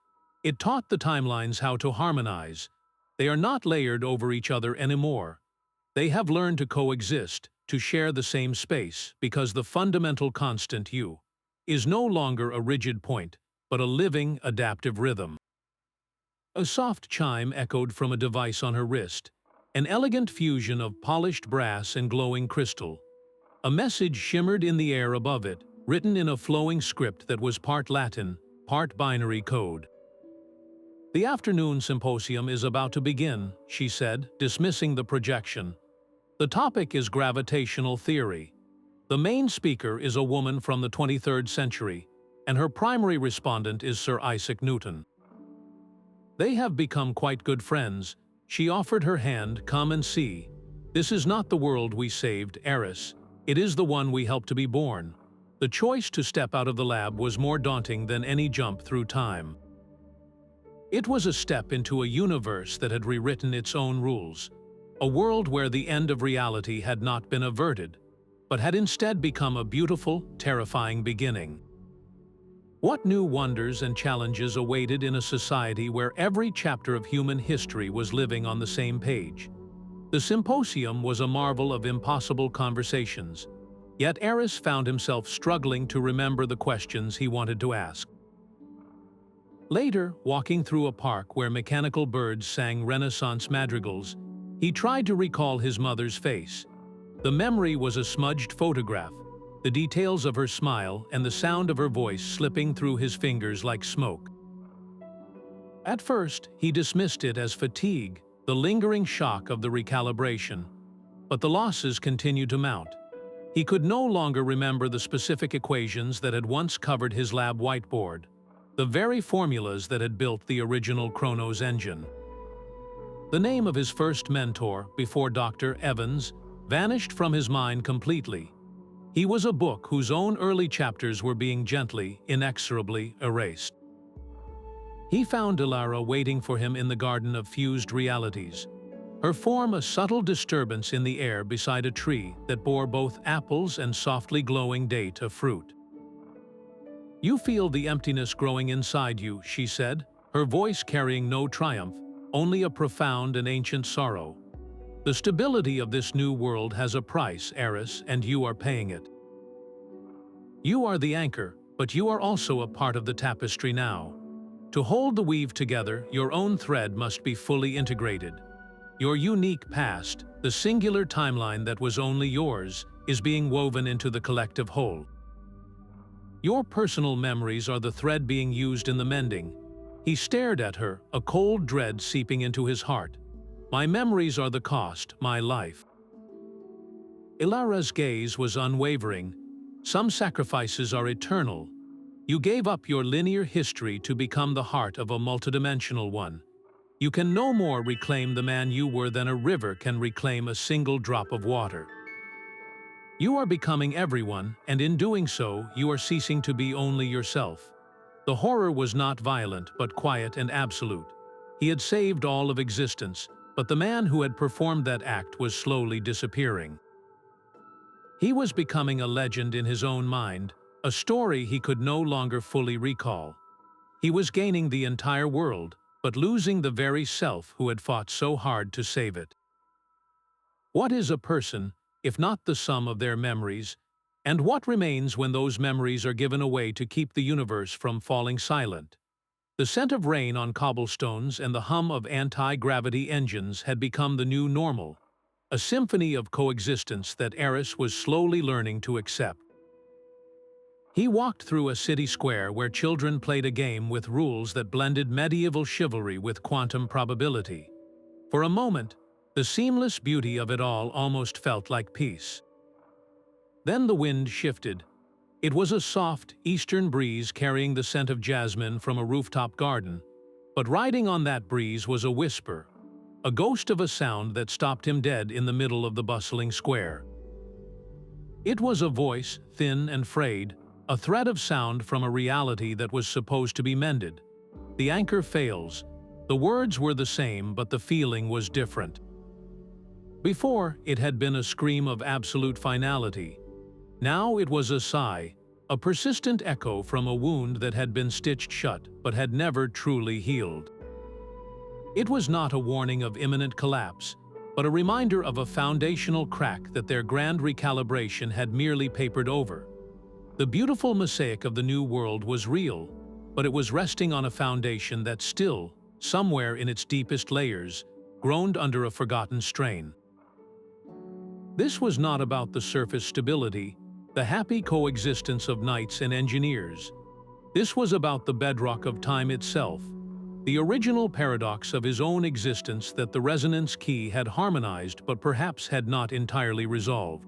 It taught the timelines how to harmonize. They are not layered over each other anymore. They have learned to coexist, to share the same space, because the fundamental constant you is no longer a rigid point, but a living, adaptive rhythm. A soft chime echoed from a device on her wrist, an elegant fusion of polished brass and glowing crystal. A message shimmered in the air above it, written in a flowing script that was part Latin, part binary code. "The afternoon symposium is about to begin," she said, dismissing the projection. "The topic is gravitational theory. The main speaker is a woman from the 23rd century, and her primary respondent is Sir Isaac Newton. They have become quite good friends." She offered her hand. "Come and see. This is not the world we saved, Aris. It is the one we helped to be born." The choice to step out of the lab was more daunting than any jump through time. It was a step into a universe that had rewritten its own rules, a world where the end of reality had not been averted, but had instead become a beautiful, terrifying beginning. What new wonders and challenges awaited in a society where every chapter of human history was living on the same page? The symposium was a marvel of impossible conversations, yet Aris found himself struggling to remember the questions he wanted to ask. Later, walking through a park where mechanical birds sang Renaissance madrigals, he tried to recall his mother's face. The memory was a smudged photograph, the details of her smile and the sound of her voice slipping through his fingers like smoke. At first, he dismissed it as fatigue, the lingering shock of the recalibration. But the losses continued to mount. He could no longer remember the specific equations that had once covered his lab whiteboard, the very formulas that had built the original Chronos Engine. The name of his first mentor, before Dr. Evans, vanished from his mind completely. He was a book whose own early chapters were being gently, inexorably erased. He found Ilara waiting for him in the garden of fused realities, her form a subtle disturbance in the air beside a tree that bore both apples and softly glowing date of fruit. "You feel the emptiness growing inside you," she said, her voice carrying no triumph, only a profound and ancient sorrow. "The stability of this new world has a price, Aris, and you are paying it. You are the anchor, but you are also a part of the tapestry now. To hold the weave together, your own thread must be fully integrated. Your unique past, the singular timeline that was only yours, is being woven into the collective whole. Your personal memories are the thread being used in the mending." He stared at her, a cold dread seeping into his heart. "My memories are the cost, my life." Ilara's gaze was unwavering. "Some sacrifices are eternal. You gave up your linear history to become the heart of a multidimensional one. You can no more reclaim the man you were than a river can reclaim a single drop of water. You are becoming everyone, and in doing so, you are ceasing to be only yourself." The horror was not violent, but quiet and absolute. He had saved all of existence, but the man who had performed that act was slowly disappearing. He was becoming a legend in his own mind, a story he could no longer fully recall. He was gaining the entire world, but losing the very self who had fought so hard to save it. What is a person, if not the sum of their memories? And what remains when those memories are given away to keep the universe from falling silent? The scent of rain on cobblestones and the hum of anti-gravity engines had become the new normal, a symphony of coexistence that Aris was slowly learning to accept. He walked through a city square where children played a game with rules that blended medieval chivalry with quantum probability. For a moment, the seamless beauty of it all almost felt like peace. Then the wind shifted. It was a soft, eastern breeze carrying the scent of jasmine from a rooftop garden, but riding on that breeze was a whisper, a ghost of a sound that stopped him dead in the middle of the bustling square. It was a voice, thin and frayed, a thread of sound from a reality that was supposed to be mended. "The anchor fails." The words were the same, but the feeling was different. Before, it had been a scream of absolute finality. Now it was a sigh, a persistent echo from a wound that had been stitched shut but had never truly healed. It was not a warning of imminent collapse, but a reminder of a foundational crack that their grand recalibration had merely papered over. The beautiful mosaic of the new world was real, but it was resting on a foundation that still, somewhere in its deepest layers, groaned under a forgotten strain. This was not about the surface stability, the happy coexistence of knights and engineers. This was about the bedrock of time itself, the original paradox of his own existence that the resonance key had harmonized but perhaps had not entirely resolved.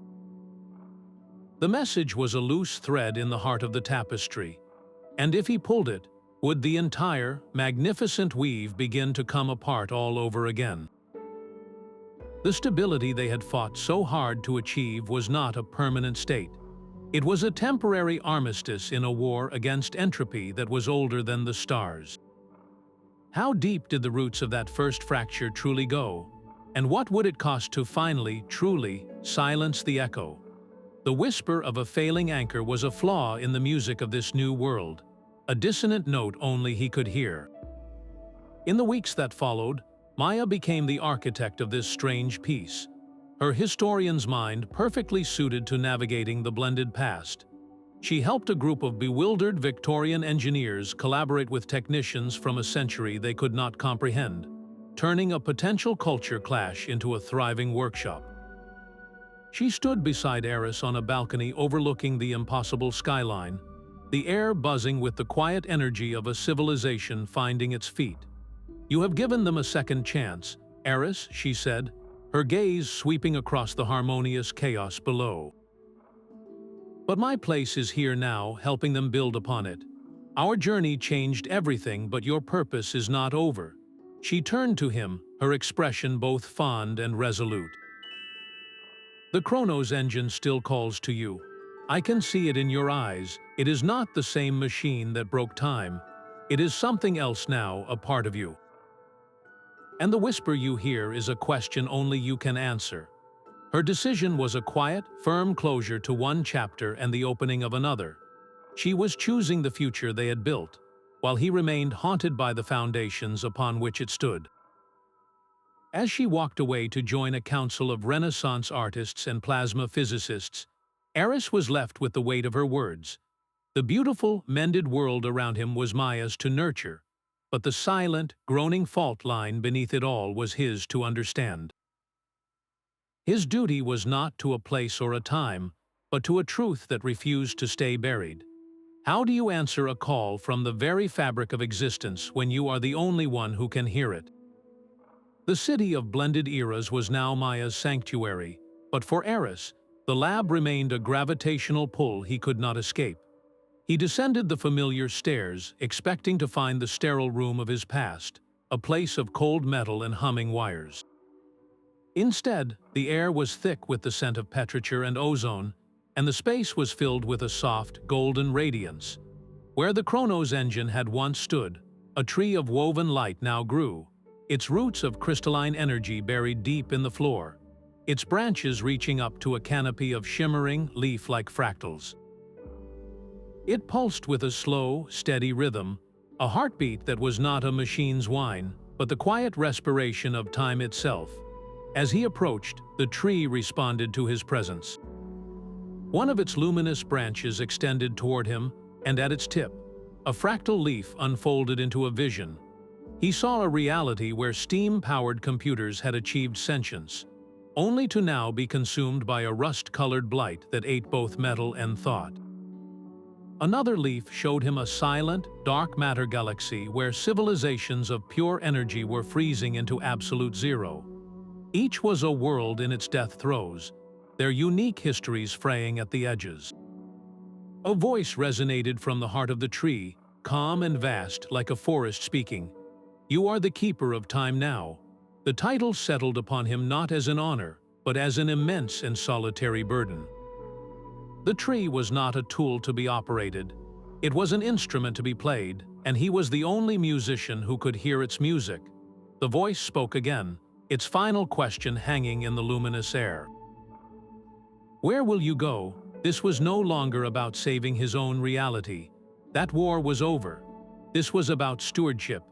The message was a loose thread in the heart of the tapestry, and if he pulled it, would the entire, magnificent weave begin to come apart all over again? The stability they had fought so hard to achieve was not a permanent state. It was a temporary armistice in a war against entropy that was older than the stars. How deep did the roots of that first fracture truly go? And what would it cost to finally, truly, silence the echo? The whisper of a failing anchor was a flaw in the music of this new world, a dissonant note only he could hear. In the weeks that followed, Maya became the architect of this strange piece, her historian's mind perfectly suited to navigating the blended past. She helped a group of bewildered Victorian engineers collaborate with technicians from a century they could not comprehend, turning a potential culture clash into a thriving workshop. She stood beside Aris on a balcony overlooking the impossible skyline, the air buzzing with the quiet energy of a civilization finding its feet. "You have given them a second chance, Aris," she said, her gaze sweeping across the harmonious chaos below. "But my place is here now, helping them build upon it. Our journey changed everything, but your purpose is not over." She turned to him, her expression both fond and resolute. "The Chronos Engine still calls to you. I can see it in your eyes. It is not the same machine that broke time. It is something else now, a part of you. And the whisper you hear is a question only you can answer." Her decision was a quiet, firm closure to one chapter and the opening of another. She was choosing the future they had built, while he remained haunted by the foundations upon which it stood. As she walked away to join a council of Renaissance artists and plasma physicists, Aris was left with the weight of her words. The beautiful, mended world around him was Maya's to nurture, but the silent, groaning fault line beneath it all was his to understand. His duty was not to a place or a time, but to a truth that refused to stay buried. How do you answer a call from the very fabric of existence when you are the only one who can hear it? The city of blended eras was now Maya's sanctuary, but for Aris, the lab remained a gravitational pull he could not escape. He descended the familiar stairs, expecting to find the sterile room of his past, a place of cold metal and humming wires. Instead, the air was thick with the scent of petrichor and ozone, and the space was filled with a soft, golden radiance. Where the Chronos Engine had once stood, a tree of woven light now grew, its roots of crystalline energy buried deep in the floor, its branches reaching up to a canopy of shimmering, leaf-like fractals. It pulsed with a slow, steady rhythm, a heartbeat that was not a machine's whine, but the quiet respiration of time itself. As he approached, the tree responded to his presence. One of its luminous branches extended toward him, and at its tip, a fractal leaf unfolded into a vision. He saw a reality where steam-powered computers had achieved sentience, only to now be consumed by a rust-colored blight that ate both metal and thought. Another leaf showed him a silent, dark matter galaxy where civilizations of pure energy were freezing into absolute zero. Each was a world in its death throes, their unique histories fraying at the edges. A voice resonated from the heart of the tree, calm and vast like a forest speaking. "You are the keeper of time now." The title settled upon him not as an honor, but as an immense and solitary burden. The tree was not a tool to be operated. It was an instrument to be played, and he was the only musician who could hear its music. The voice spoke again, its final question hanging in the luminous air. "Where will you go?" This was no longer about saving his own reality. That war was over. This was about stewardship.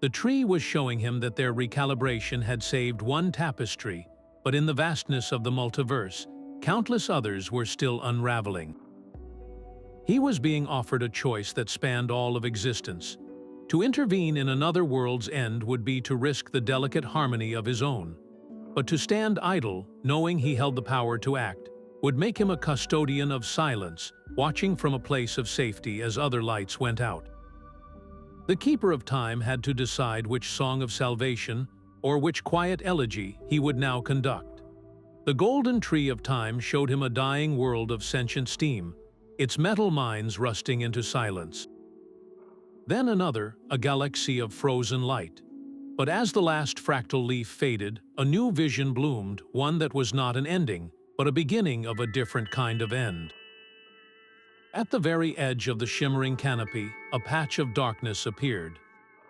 The tree was showing him that their recalibration had saved one tapestry, but in the vastness of the multiverse, countless others were still unraveling. He was being offered a choice that spanned all of existence: To intervene in another world's end would be to risk the delicate harmony of his own. But to stand idle, knowing he held the power to act, would make him a custodian of silence, watching from a place of safety as other lights went out. The Keeper of Time had to decide which song of salvation, or which quiet elegy, he would now conduct. The golden tree of time showed him a dying world of sentient steam, its metal mines rusting into silence. Then another, a galaxy of frozen light. But as the last fractal leaf faded, a new vision bloomed, one that was not an ending, but a beginning of a different kind of end. At the very edge of the shimmering canopy, a patch of darkness appeared.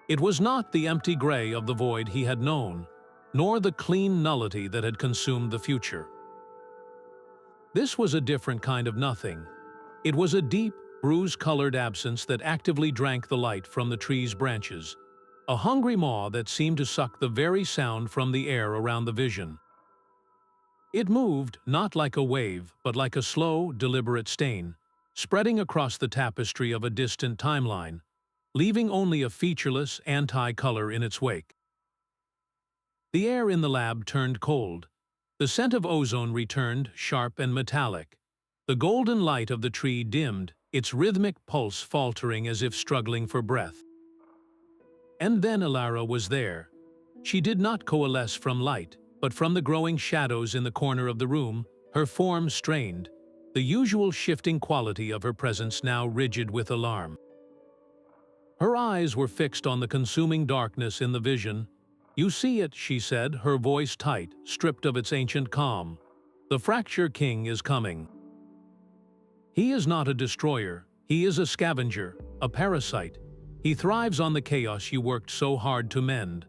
It was not the empty gray of the void he had known, nor the clean nullity that had consumed the future. This was a different kind of nothing. It was a deep, bruise-colored absence that actively drank the light from the tree's branches, a hungry maw that seemed to suck the very sound from the air around the vision. It moved, not like a wave, but like a slow, deliberate stain, spreading across the tapestry of a distant timeline, leaving only a featureless anti-color in its wake. The air in the lab turned cold. The scent of ozone returned, sharp and metallic. The golden light of the tree dimmed, its rhythmic pulse faltering as if struggling for breath. And then Ilara was there. She did not coalesce from light, but from the growing shadows in the corner of the room, her form strained, the usual shifting quality of her presence now rigid with alarm. Her eyes were fixed on the consuming darkness in the vision. "You see it," she said, her voice tight, stripped of its ancient calm. "The Fracture King is coming. He is not a destroyer, he is a scavenger, a parasite. He thrives on the chaos you worked so hard to mend.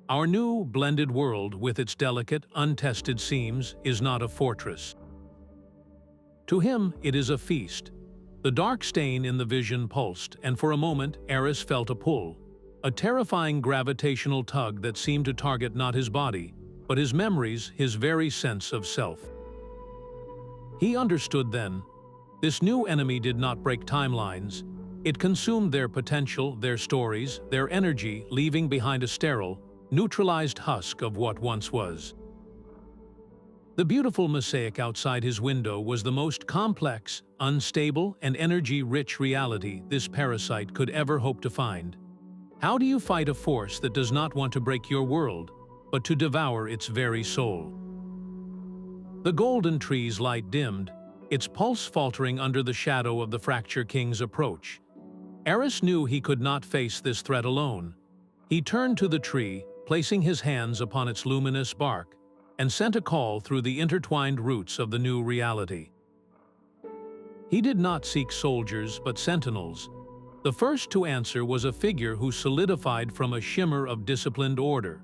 Our new, blended world, with its delicate, untested seams, is not a fortress. To him, it is a feast." The dark stain in the vision pulsed, and for a moment, Aris felt a pull, a terrifying gravitational tug that seemed to target not his body, but his memories, his very sense of self. He understood then. This new enemy did not break timelines. It consumed their potential, their stories, their energy, leaving behind a sterile, neutralized husk of what once was. The beautiful mosaic outside his window was the most complex, unstable, and energy-rich reality this parasite could ever hope to find. How do you fight a force that does not want to break your world, but to devour its very soul? The golden tree's light dimmed, its pulse faltering under the shadow of the Fracture King's approach. Aris knew he could not face this threat alone. He turned to the tree, placing his hands upon its luminous bark, and sent a call through the intertwined roots of the new reality. He did not seek soldiers, but sentinels. The first to answer was a figure who solidified from a shimmer of disciplined order.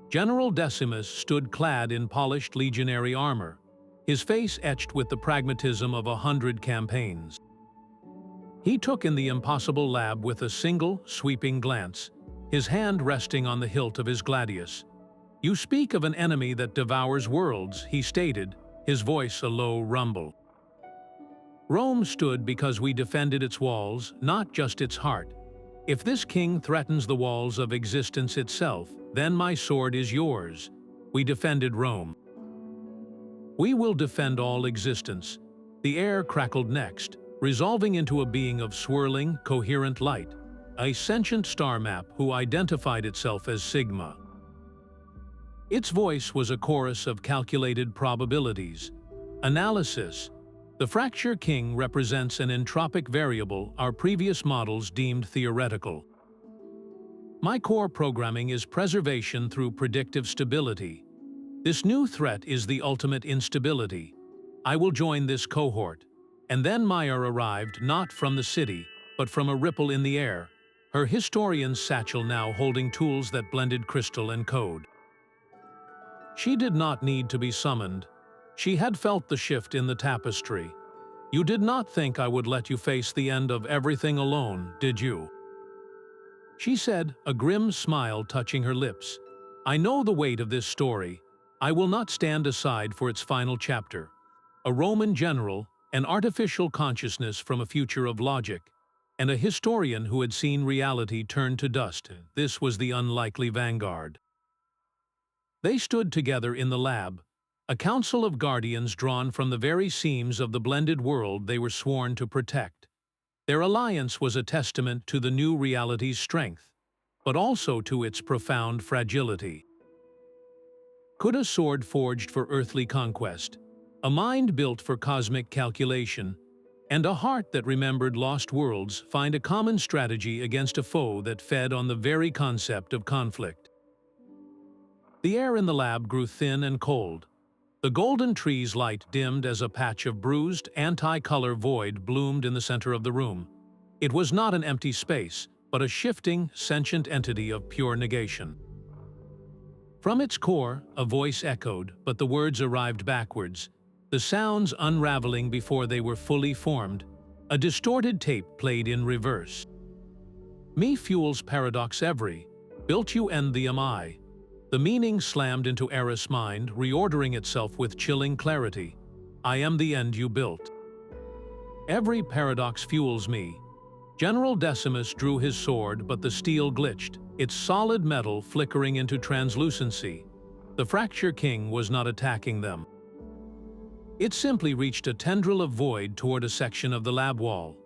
General Decimus stood clad in polished legionary armor, his face etched with the pragmatism of 100 campaigns. He took in the impossible lab with a single, sweeping glance, his hand resting on the hilt of his gladius. "You speak of an enemy that devours worlds," he stated, his voice a low rumble. "Rome stood because we defended its walls, not just its heart. If this king threatens the walls of existence itself, then my sword is yours. We defended Rome. We will defend all existence." The air crackled next, resolving into a being of swirling, coherent light, a sentient star map who identified itself as Sigma. Its voice was a chorus of calculated probabilities. Analysis. The Fracture King represents an entropic variable our previous models deemed theoretical. My core programming is preservation through predictive stability. This new threat is the ultimate instability. I will join this cohort. And then Maya arrived not from the city, but from a ripple in the air, her historian's satchel now holding tools that blended crystal and code. She did not need to be summoned. She had felt the shift in the tapestry. "You did not think I would let you face the end of everything alone, did you?" She said, a grim smile touching her lips. "I know the weight of this story. I will not stand aside for its final chapter. A Roman general, an artificial consciousness from a future of logic. and a historian who had seen reality turn to dust. This was the unlikely vanguard. They stood together in the lab, a council of guardians drawn from the very seams of the blended world they were sworn to protect. Their alliance was a testament to the new reality's strength, but also to its profound fragility. Could a sword forged for earthly conquest, a mind built for cosmic calculation, and a heart that remembered lost worlds find a common strategy against a foe that fed on the very concept of conflict? The air in the lab grew thin and cold. The golden tree's light dimmed as a patch of bruised, anti-color void bloomed in the center of the room. It was not an empty space, but a shifting, sentient entity of pure negation. From its core, a voice echoed, but the words arrived backwards, the sounds unraveling before they were fully formed. A distorted tape played in reverse. Me fuels paradox every, built you end the am I. The meaning slammed into Aris' mind, reordering itself with chilling clarity. I am the end you built. Every paradox fuels me. General Decimus drew his sword, but the steel glitched, its solid metal flickering into translucency. The Fracture King was not attacking them. It simply reached a tendril of void toward a section of the lab wall.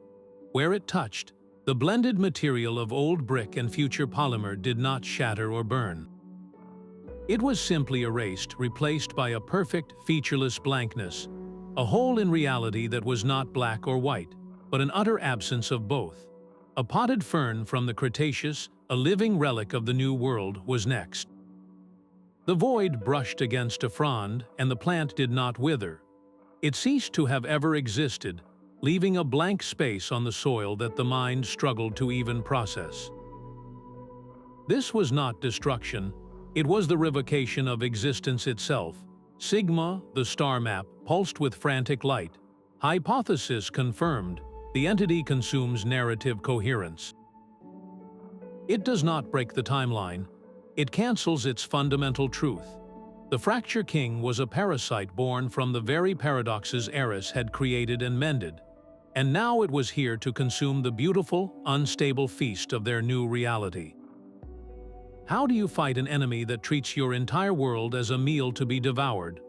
Where it touched, the blended material of old brick and future polymer did not shatter or burn. It was simply erased, replaced by a perfect, featureless blankness, a hole in reality that was not black or white, but an utter absence of both. A potted fern from the Cretaceous, a living relic of the New World, was next. The void brushed against a frond, and the plant did not wither. It ceased to have ever existed, leaving a blank space on the soil that the mind struggled to even process. This was not destruction. It was the revocation of existence itself. Sigma, the star map, pulsed with frantic light. Hypothesis confirmed. The entity consumes narrative coherence. It does not break the timeline. It cancels its fundamental truth. The Fracture King was a parasite born from the very paradoxes Aris had created and mended, and now it was here to consume the beautiful, unstable feast of their new reality. How do you fight an enemy that treats your entire world as a meal to be devoured?